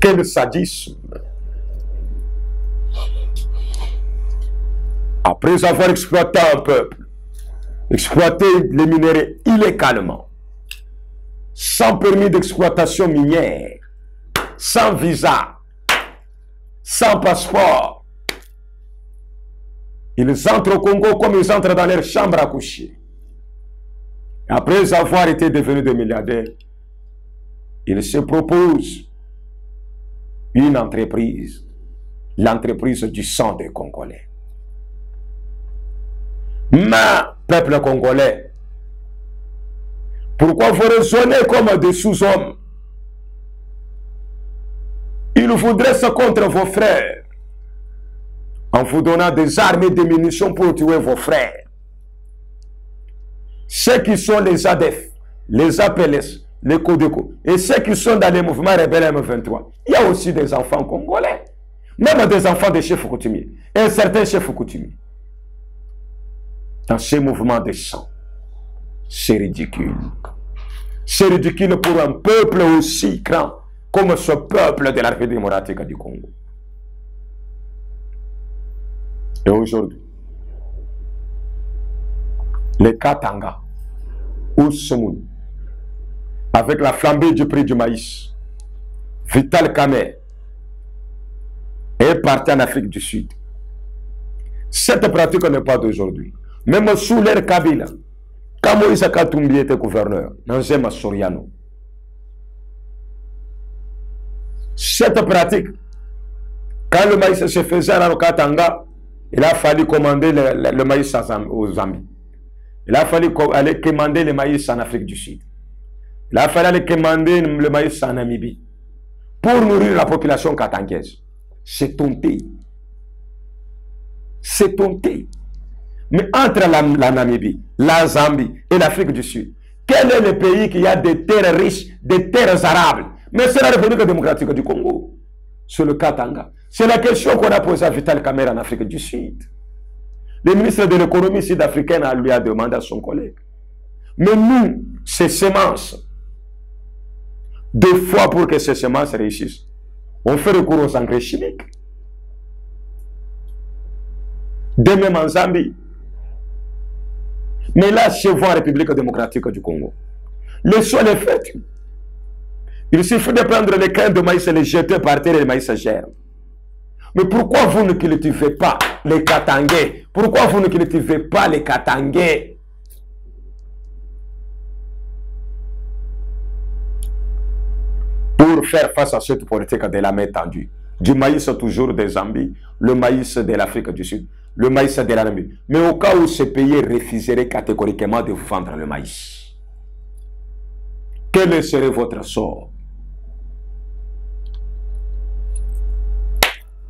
Quel sadisme! Après avoir exploité un peuple, exploité les minéraux illégalement, sans permis d'exploitation minière, sans visa, sans passeport, ils entrent au Congo comme ils entrent dans leur chambre à coucher. Après avoir été devenus des milliardaires, ils se proposent une entreprise, l'entreprise du sang des Congolais. Mais, peuple congolais, pourquoi vous raisonnez comme des sous-hommes? Ils voudraient se contre vos frères en vous donnant des armes et des munitions pour tuer vos frères. Ceux qui sont les ADF, les APLS, les Codeco, et ceux qui sont dans les mouvements rebelles M23, il y a aussi des enfants congolais, même des enfants de chefs coutumiers, et un certain chef coutumier. Dans ces mouvements de sang, c'est ridicule. C'est ridicule pour un peuple aussi grand comme ce peuple de la République démocratique du Congo. Et aujourd'hui, les Katanga, Oussemoun, avec la flambée du prix du maïs, Vital Kamerhe est parti en Afrique du Sud. Cette pratique n'est pas d'aujourd'hui. Même sous l'ère Kabila, quand Moïse Katumbi était gouverneur, dans Zema Soriano, cette pratique, quand le maïs se faisait à la Katanga, il a fallu commander le maïs aux Zambie. Il a fallu aller commander le maïs en Afrique du Sud. Il a fallu aller commander le maïs en Namibie pour nourrir la population katangaise. C'est honté. C'est honteux. Mais entre la Namibie, la Zambie et l'Afrique du Sud, quel est le pays qui a des terres riches, des terres arables? Mais c'est la République démocratique du Congo. C'est le Katanga. C'est la question qu'on a posée à Vital Kamerhe en Afrique du Sud. Le ministre de l'économie sud-africaine lui a demandé à son collègue. Mais nous, ces semences, deux fois pour que ces semences réussissent, on fait recours aux engrais chimiques. De même en Zambie. Mais là, chez vous en République démocratique du Congo, le sol est fertile. Il suffit de prendre les grains de maïs et les jeter par terre et le maïs germe. Mais pourquoi vous ne cultivez pas les katangais? Pourquoi vous ne cultivez pas les katangais? Pour faire face à cette politique de la main tendue. Du maïs toujours des Zambie, le maïs de l'Afrique du Sud, le maïs de la Namibie. Mais au cas où ce pays refuserait catégoriquement de vous vendre le maïs, quel serait votre sort?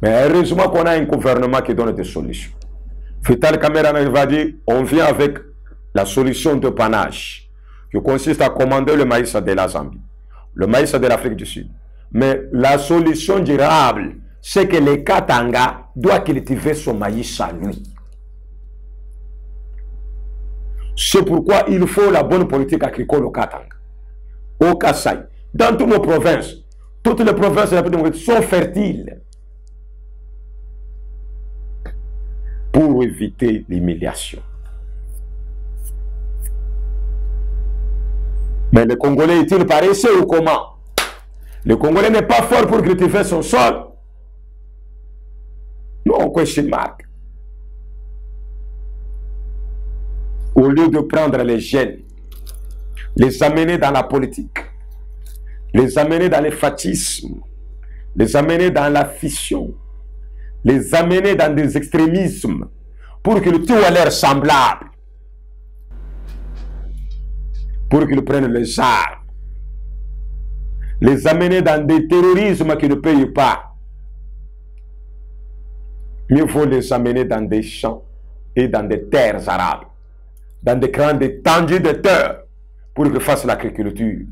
Mais heureusement qu'on a un gouvernement qui donne des solutions. Vital Kamerhe va dire, on vient avec la solution de panache, qui consiste à commander le maïs de la Zambie, le maïs de l'Afrique du Sud. Mais la solution durable, c'est que le Katanga doit cultiver son maïs à lui. C'est pourquoi il faut la bonne politique agricole au Katanga, au Kasaï, dans toutes nos provinces. Toutes les provinces de la République sont fertiles pour éviter l'humiliation. Mais le Congolais est-il paresseux ou comment? Le Congolais n'est pas fort pour cultiver son sol. Non, question mark. Au lieu de prendre les jeunes, les amener dans la politique, les amener dans les fascismes, les amener dans la fission, les amener dans des extrémismes pour qu'ils tuent leurs semblables, pour qu'ils prennent les armes, les amener dans des terrorismes qui ne payent pas. Mieux vaut les amener dans des champs et dans des terres arabes, dans des grandes étendues de terre, pour qu'ils fassent l'agriculture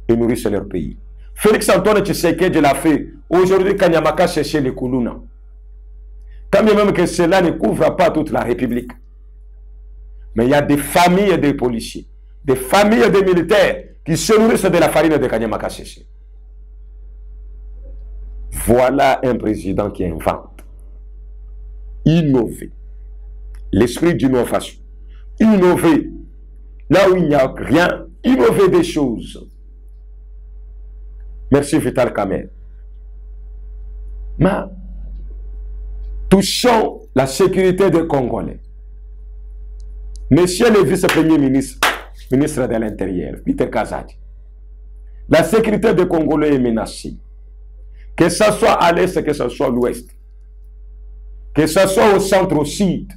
et nourrissent leur pays. Félix Antoine Tshisekedi l'a fait. Aujourd'hui, Kanyamaka cherchait les Kuluna. Quand bien même que cela ne couvre pas toute la République. Mais il y a des familles de policiers, des familles de militaires qui se nourrissent de la farine de Kanyamaka cherchait. Voilà un président qui invente, innover, l'esprit d'innovation, innover là où il n'y a rien, innover des choses. Merci Vital Kamerhe. Mais touchons la sécurité des Congolais. Monsieur le vice-premier ministre, ministre de l'Intérieur, Peter Kazadi, la sécurité des Congolais est menacée. Que ce soit à l'est, que ce soit à l'ouest, que ce soit au centre, au sud,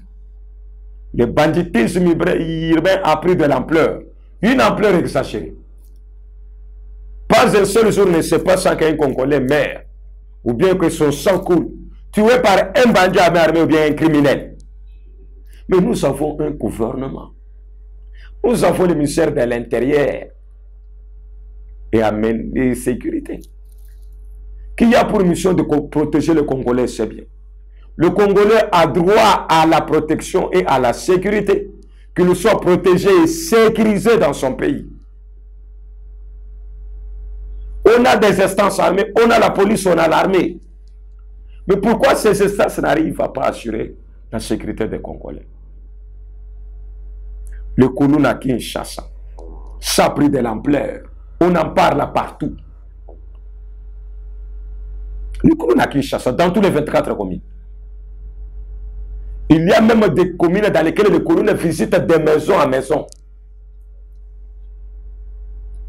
le banditisme urbain a pris de l'ampleur, une ampleur exagérée. Pas un seul jour ne se passe sans qu'un Congolais meurt, ou bien que son sang coule, tué par un bandit armé ou bien un criminel. Mais nous avons un gouvernement. Nous avons le ministère de l'Intérieur et de sécurité, qui a pour mission de protéger le Congolais, c'est bien. Le Congolais a droit à la protection et à la sécurité, qu'il soit protégé et sécurisé dans son pays. On a des instances armées, on a la police, on a l'armée. Mais pourquoi ces instances n'arrivent pas à assurer la sécurité des Congolais? Le Kuluna Kinshasa, ça a pris de l'ampleur. On en parle partout. Le Kuluna Kinshasa, dans tous les 24 communes. Il y a même des communes dans lesquelles les Kuluna visitent des maisons à maison.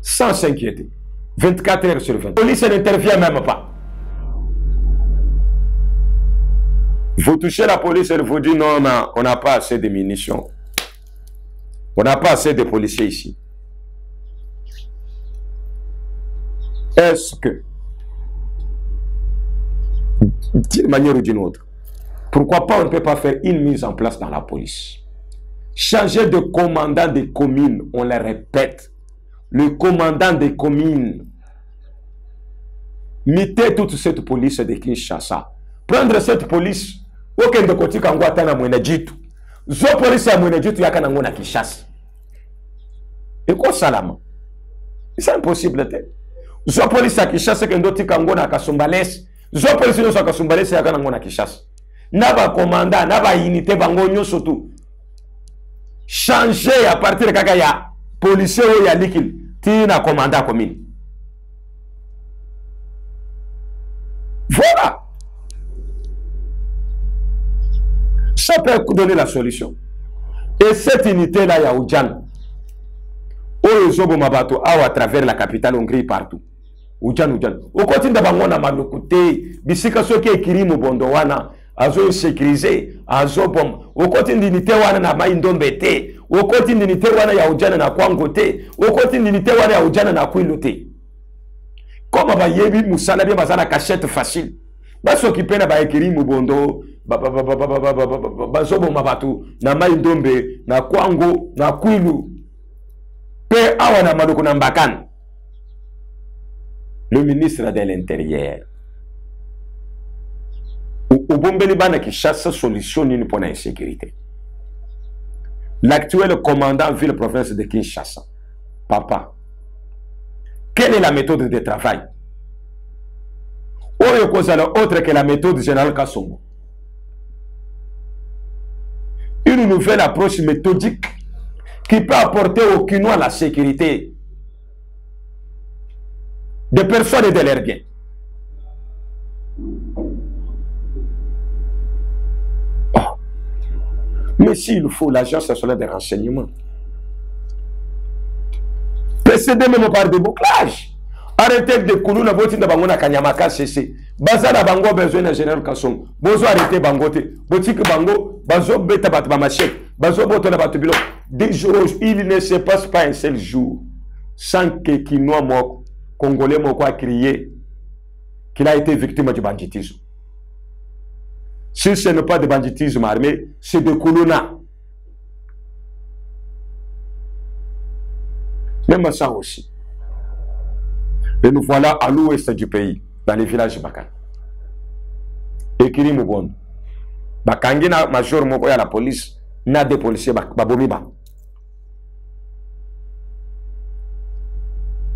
Sans s'inquiéter. 24 heures sur 20. La police n'intervient même pas. Vous touchez la police, elle vous dit non, on n'a pas assez de munitions. On n'a pas assez de policiers ici. Est-ce que, d'une manière ou d'une autre, Pourquoi pas on ne peut pas faire une mise en place dans la police? Changer de commandant des communes, on le répète. Le commandant des communes. Mettez toute cette police de Kinshasa. Prendre cette police, aucun de côté quand on a moins jitu. Zo police a moins jitu yaka nango na Kinshasa. Et quoi salama? C'est impossible. Zo police a Kinshasa kendo tika ngo na Kasumbalès. Zo police no sa Kasumbalès yaka nango na Kinshasa. Naba commandant, naba unité bango nyoso tout. Changer à partir de kaka ya policier ou ya likil tina commandant commune. Voilà. Ça peut donner la solution. Et cette unité-là, il y a Oudjan. À travers la capitale, on grille partout. Oudjan. Au continent de Bango, on a mal côté. Bisika soki ekiri mubondo wana. Azo sécurisé. Azo bom. Au continent d'unité, wana na maïndombete. Au continent d'unité, wana ya Oudjan na kwangote. Au continent d'unité, wana ya Oudjan na kwilote. Comme ba yebi musala bien bazana cachette facile. Ba s'occuper na ba ekiri mubondo. Bazobo mabatu na maïndombe na kwango na kwilu. Pe awana maloko na mbakan. Le ministre de l'Intérieur. Au bombeli bana qui chasse solution ni pour la sécurité. L'actuel commandant ville-province de Kinshasa. Papa. Quelle est la méthode de travail? Autre que la méthode générale Kassongo. Une nouvelle approche méthodique qui peut apporter aucunement la sécurité des personnes et de leurs biens. Oh. Mais s'il faut, l'agence nationale des renseignements précédé même par des bouclages. Arrêtez de couler la voiture de Bangona Kanyamaka CC. Bazana Bango besoin d'un général Kassong. Bozo arrêtez Bangote. Boutique Bango, Bazo beta batbamachek. Bazo botona batubilo. Des jours, il ne se passe pas un seul jour sans que Kinois Moko, Congolais Moko a crié qu'il a été victime du banditisme. Si ce n'est pas de banditisme armé, c'est de Koulouna. Même ça aussi. Et nous voilà à l'ouest du pays, dans les villages de Bakan. Et Kiri Moubon. Bakangi na major Moko ya la police, na des policiers Babomiba.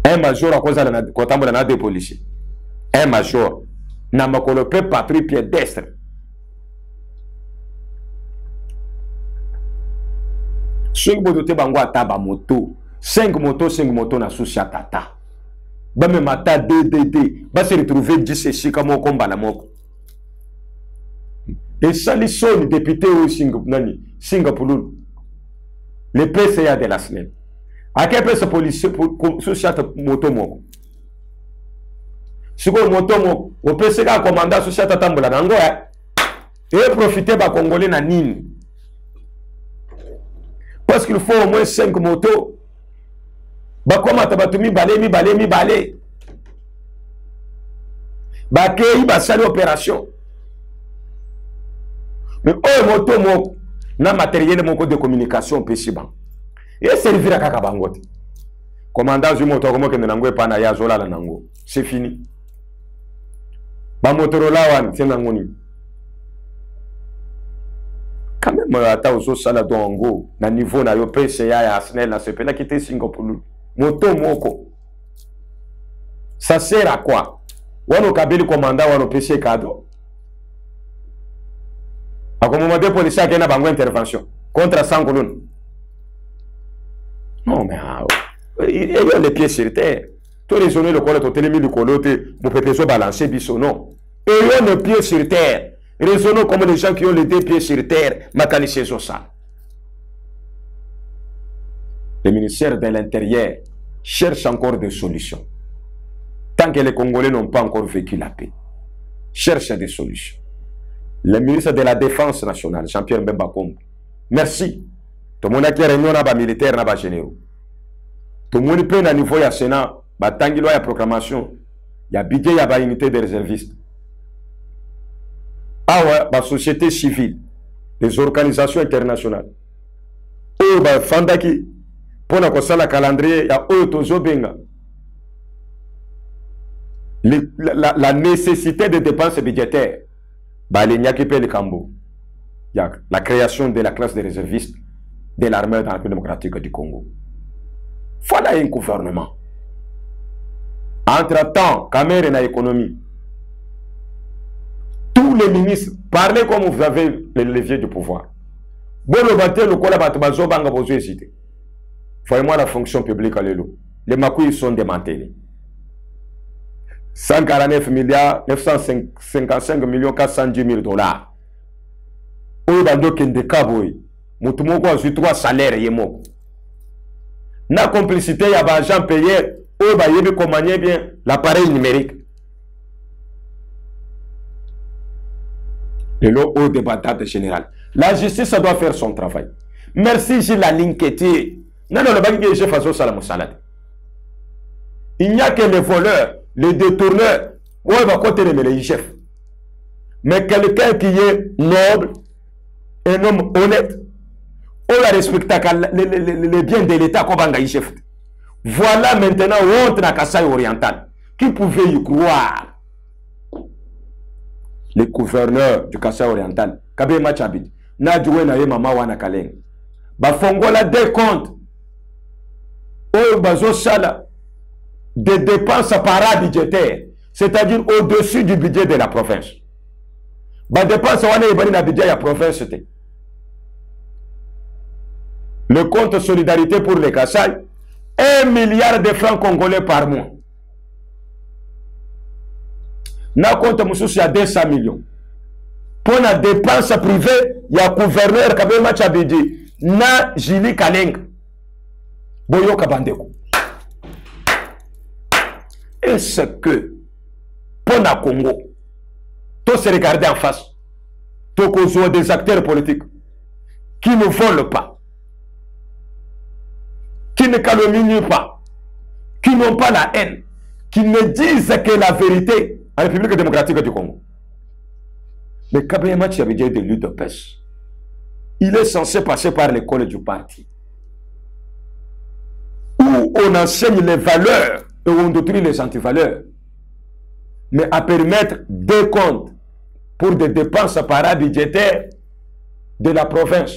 Un major à cause de la des policiers. Un major n'a pas colopé patrouille pédestre. Cinq motos bango ataba moto. 5 motos na souci à tata. Ba me mata DDD. Ba se retrouver 10 chika moko mbala moko. Et Salisson, député au Singapour, le PCA de la semaine. À quel point ce policier sous chaque moto moko? Si vous moto moko, au PCA commandant sous chaque tambola nango et profiter ba Congolais na nini. Parce qu'il faut au moins 5 motos. Ba koma tabatumi mi balé. Ba kei ba sali opération. Mais oh moto moko na matériel moko de communication pesiban. Et servir à kaka bangote. Commandant du moto comme que nango pa na ya zola la nango. C'est fini. Ba Motorola wan c'est nangoni. Quand même ata ozo sala dongo na niveau na yo PCA ya SNEL na CP na quitter Singapour. Moto moko. Ça sert à quoi? Wano kabili commandant wano PC cadeau. À un moment donné, les policiers qui ont une intervention contre 100 colonnes. Non, mais il y a les pieds sur terre. Tout les zones, le col, tout les le colote, vous pouvez balancer, biso, non. Et il y a les pieds sur terre. Raisonnons comme les gens qui ont les deux pieds sur terre, mécanisés sur ça. Le ministère de l'Intérieur cherche encore des solutions. Tant que les Congolais n'ont pas encore vécu la paix, cherche des solutions. Le ministre de la Défense nationale, Jean-Pierre Mbemba Kombo. Merci. Tout le monde qui a réunion na militaire na généraux. Tout le monde peut na niveau ya Sénat, ba tangilo ya proclamation, ya budget ya ba unité de réservistes. Ah ouais, la société civile, les organisations internationales. Oh, bah, Fandaki, pour la calendrier, il y a Otozo Benga. La nécessité de dépenses budgétaires, bah, les Nyakipe le Kambo. Il y a la création de la classe des réservistes de l'armée dans la République démocratique du Congo. Voilà un gouvernement. Entre-temps, Cameroun et l'économie. Tous les ministres, parlez comme vous avez le levier du pouvoir. Voyez-moi la fonction publique à l'élo. Les Makouis sont démantelés. 149 milliards, 955 millions, 410 000 $. Ou dans d'autres Kaboui, Moutoumoko a 3 salaires. Na complicité, il y a des agents payés, ou il y a commandé bien l'appareil numérique. Et là, au débat général. La justice, ça doit faire son travail. Merci, j'ai la linkette. Non, non, le banquier, je fais ça la salade. Il n'y a que les voleurs, les détourneurs, où il va côté les chefs. Mais quelqu'un qui est noble, un homme honnête, on la respecte les biens de l'État comme un chef. Voilà maintenant où on a Kassai oriental. Qui pouvait y croire? Les gouverneurs du Kassai oriental, Kabé Machabit, Nadjoué Naye Mama Wana Kaleng, Bafongola des comptes, au Bazo Sala, des dépenses parabudgétaires, c'est-à-dire au-dessus du budget de la province. Bah dépenses Wana Ibani na budget de la province c'était. Le compte solidarité pour les Kassai, 1 milliard de francs congolais par mois. Na compte Moussous, il y a 200 millions. Pour la dépense privée, il y a gouverneur Kabema Chabidi, na Jili Kaleng, Boyo Kabandeko. Est-ce que, pour la Congo, tout se regarder en face, tout qu'on des acteurs politiques qui ne volent pas, qui ne calomnient pas, qui n'ont pas la haine, qui ne disent que la vérité en République démocratique du Congo. Mais Kabema Tchabidje de l'UDPS, il est censé passer par l'école du parti, où on enseigne les valeurs et on détruit les antivaleurs, mais à permettre des comptes pour des dépenses parabudgétaires de la province.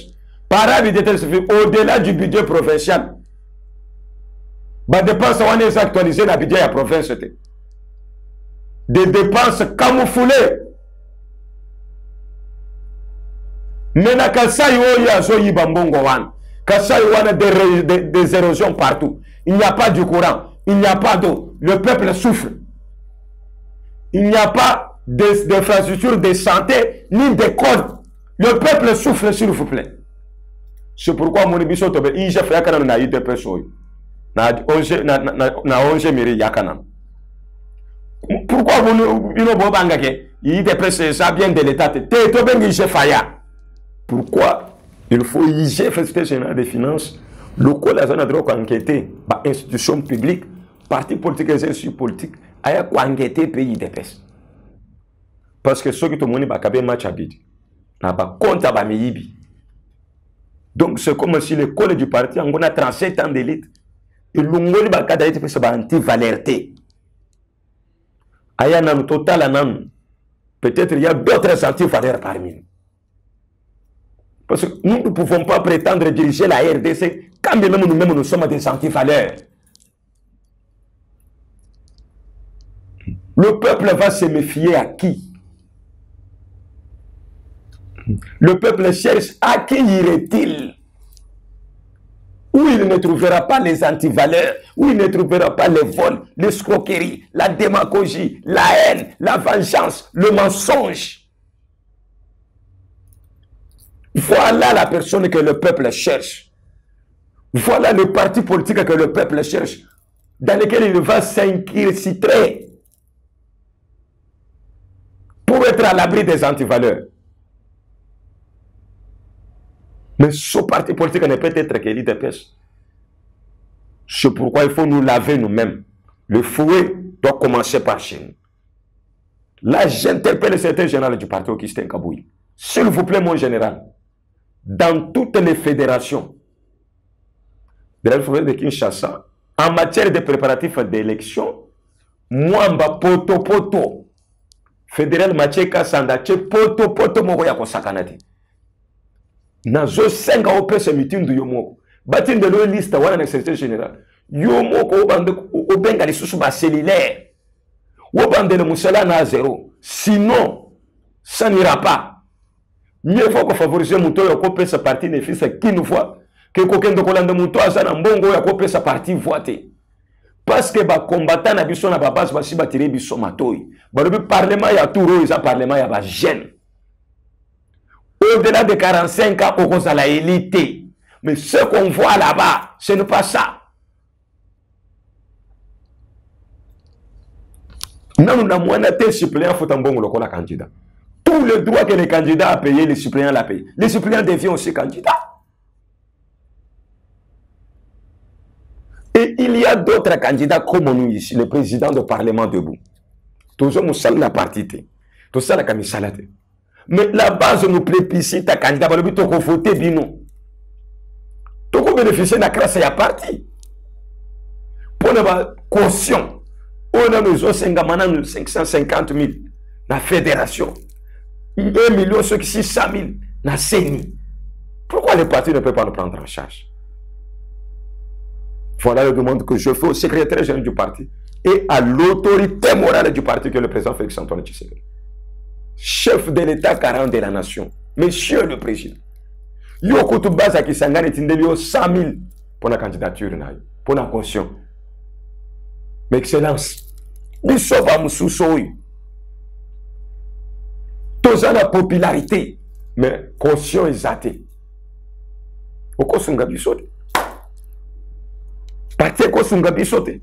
Parabudgétaire, c'est au-delà du budget provincial. Les dépenses on est actualisées dans le budget de la province. Des dépenses camouflées. Maintenant, Kassai Oya Zoyi Bambongo Wan, Kassai Wan des érosions partout. Il n'y a pas du courant, il n'y a pas d'eau. Le peuple souffre. Il n'y a pas d'infrastructures de santé ni d'école. Le peuple souffre, s'il vous plaît. C'est pourquoi mon émission tobe, il j'ai fait un na UDP soy. Na 11 mairie yakana. Pourquoi vous ne bobanga ke UDP ça vient de l'état te to bengi j'ai faya. Pourquoi il faut IG Société Générale des Finances, le code la zone droit enquêter par institution publique, parti politique et institution politique, aya ko enquêter pays UDP. Parce que ceux qui te monnaie ba kabe match habit. Na ba compte ba miyibi. Donc c'est comme si l'école du parti on a 37 ans d'élite. Et l'ongoli ba kada été fait anti-valerté. Aya nan total anan. Peut-être il y a d'autres anti-valeurs parmi nous. Parce que nous ne pouvons pas prétendre diriger la RDC quand même nous-mêmes nous sommes des anti-valeurs. Le peuple va se méfier à qui? Le peuple cherche à qui irait-il? Où il ne trouvera pas les antivaleurs, où il ne trouvera pas les vols, l'escroquerie, la démagogie, la haine, la vengeance, le mensonge. Voilà la personne que le peuple cherche. Voilà le parti politique que le peuple cherche, dans lequel il va s'incruster pour être à l'abri des antivaleurs. Mais ce parti politique ne peut être que l'IDPS. C'est pourquoi il faut nous laver nous-mêmes. Le fouet doit commencer par chez nous. Là, j'interpelle le secrétaire général du parti Augustin Kabouyi. S'il vous plaît, mon général, dans toutes les fédérations de la République de Kinshasa, en matière de préparatifs d'élection, moi, poto poto, fédéral Macheka Sandache, poto poto, moya kosakanate. Nazo 5 ans, on ce meeting de Yomoko. Batin de l'eau liste, on a un secrétaire général. Yomoko, au bengali sous bas cellulaire. Ou bande le moussala na zéro. Sinon, ça n'ira pas. Mieux faut qu'on favorise Mouto et qu'on sa partie des fils qui nous voit. Que quelqu'un de Colanda Mouto a un bongo et qu'on sa partie voitée. Parce que les combattants na biso na babas basi batire biso matoi. Le parlement ya touro, il parlement ya ba jeune. Au-delà de 45 ans, on a la élite. Mais ce qu'on voit là-bas, ce n'est pas ça. Non, nous avons un suppléant faut un bon le candidat. Tous les droits que les candidats ont payé, les suppléants l'ont payé. Les suppléants deviennent aussi candidats. Et il y a d'autres candidats comme nous ici, le président du Parlement debout. Toujours nous sommes la partie. Tout ça la camisalate. Mais la base nous plébiscite à candidat, parce que tu as voté bino. Tu as bénéficié de la classe et la parti. Pour la caution. On a nos 550 000 dans la fédération. 1 million, 600 000 dans la CENI. Pourquoi les partis ne peuvent pas nous prendre en charge? Voilà la demande que je fais au secrétaire général du parti et à l'autorité morale du parti que le président Félix Antoine Tshisekedi. Chef de l'État garant de la nation. Monsieur le président. Yoko Tubaza qui s'engage à 100 000 pour la candidature, pour la caution. Mais excellence, nous sommes à Moussousoui. Tous la popularité, mais caution est athée. Au Kosunga Bissote. Parti Kosunga Bissote.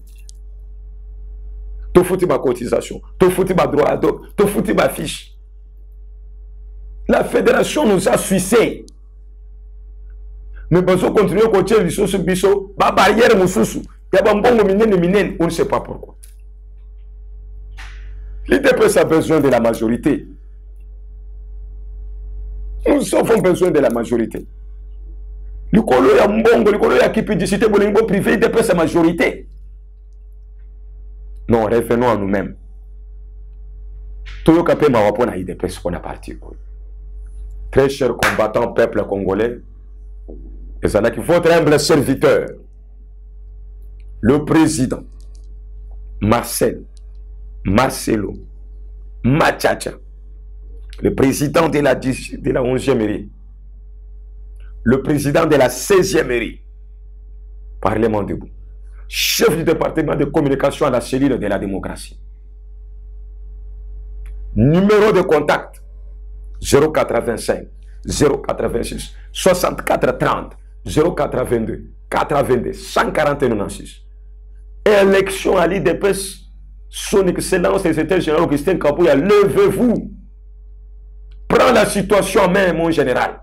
Tu foutu ma cotisation, tu foutu ma droit à dos, tu foutu ma fiche. La fédération nous a suissé. Mais besoin de continuer à continuer les choses biso, ma barrière Moussoussou. Il y a un bon minen, on ne sait pas pourquoi. L'IDPS a besoin de la majorité. Nous avons besoin de la majorité. Le colo y a un bon, le colo y a qui peut décider pour le privé, l'IDPS a majorité. Non, revenons à nous-mêmes. Tout le capé m'a rappelé à l'IDPS pour la partie. Très chers combattants, peuple congolais, et ça n'a qu'il faut être humble serviteur. Le président Marcelo Machacha, le président de la 11e mairie, le président de la 16e mairie, Parlement debout, chef du département de communication à la cellule de la démocratie. Numéro de contact 085 086 64 30 082 82 141 élection à l'IDPS, son excellence et secrétaire général Augustin Kabouyi, levez-vous. Prends la situation en main, mon général.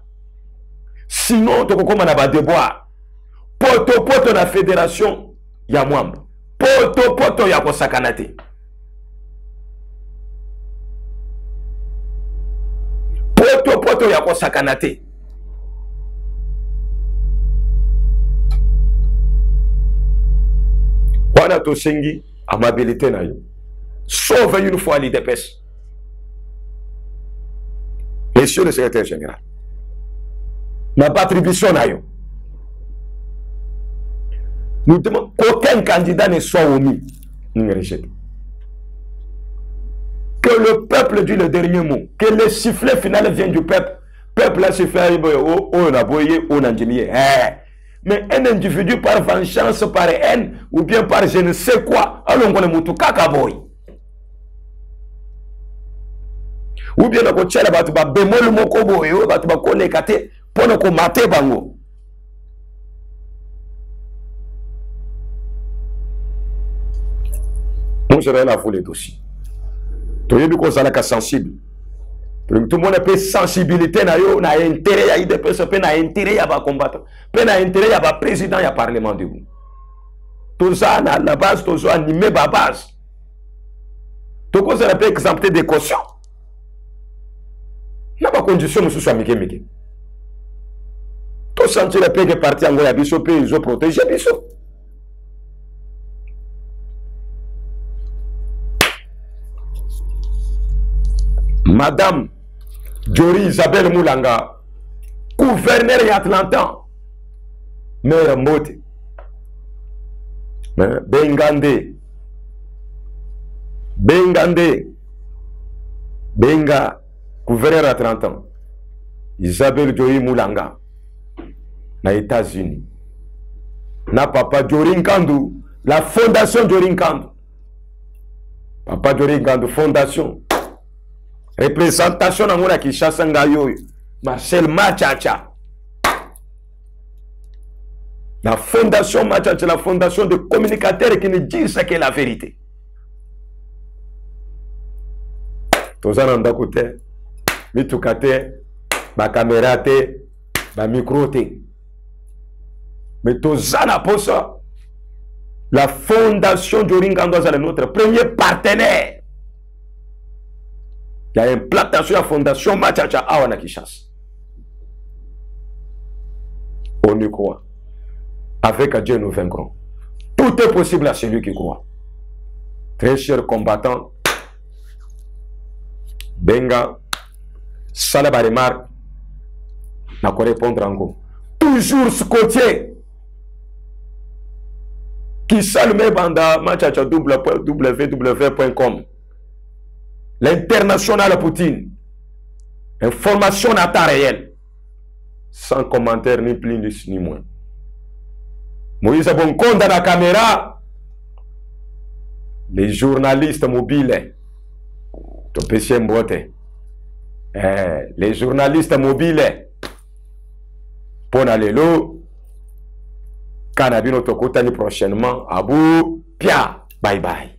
Sinon, tu vas avoir des déboires. Poto la fédération, il y a moi. Poto, il y a Kosakanate. Poto, il y a Kosakanate. Wana tosengi amabilité na yo. Sauve une fois l'IDPS. Monsieur le secrétaire général. Ma attribution na yo. Nous demandons qu'aucun candidat ne soit omis. Nous rejetons. Que le peuple dit le dernier mot. Que le sifflet final vienne du peuple. Peuple a sifflé, on a boyé, on a dit. Mais un individu par vengeance, par haine, ou bien par je ne sais quoi, alors on est tout kakaboy. Ou bien on tient la batuba bémol mokobo et on batuba kolekate pour nous combattre bango. Moi je vais la voler dossier. Tout le monde est sensible. Tout le monde a sensibilité, na intérêt à IDPS, na intérêt à combattre, na intérêt à président et à parlement debout. Tout ça, à la base, tout ça animé à la base. Toko ça peut exempter des cautions. N'a pas condition monsieur soit mike. Tout sentir la paix qui est parti en Goya biso pays ils ont protégé biso. Madame Jory Isabelle Moulanga, gouverneur de Atlanta, mère Mote, Bengande, Benga, gouverneur à 30 ans, Isabelle Jory Moulanga, aux États-Unis, na papa Jory Nkandu, la fondation Jory Nkandu, papa Jory Nkandu, fondation, représentation dans mon Kinshasa Ngayo, Marcel Machacha, la fondation Machacha, la fondation de communicateurs qui nous disent ce qu'est la vérité. Tozana ndakote, mitukate, ba caméra te, ba micro te. Mais tozana pour ça, la fondation Jory Nkandu est notre premier partenaire. Il y a une plantation à fondation Machacha Awana Kinshasa. On y croit. Avec Dieu nous vaincrons. Tout est possible à celui qui croit. Très chers combattants, Benga, Salaba remarque, n'a qu'à répondre encore. Toujours ce côté qui salme banda Machacha www.com. L'international Poutine. Information à temps réel. Sans commentaire ni plus ni moins. Moïse Bonkonde dans la caméra. Les journalistes mobiles. Les journalistes mobiles. Pona lelo. Kanabino Tokotani prochainement. Abou Pia. Bye bye.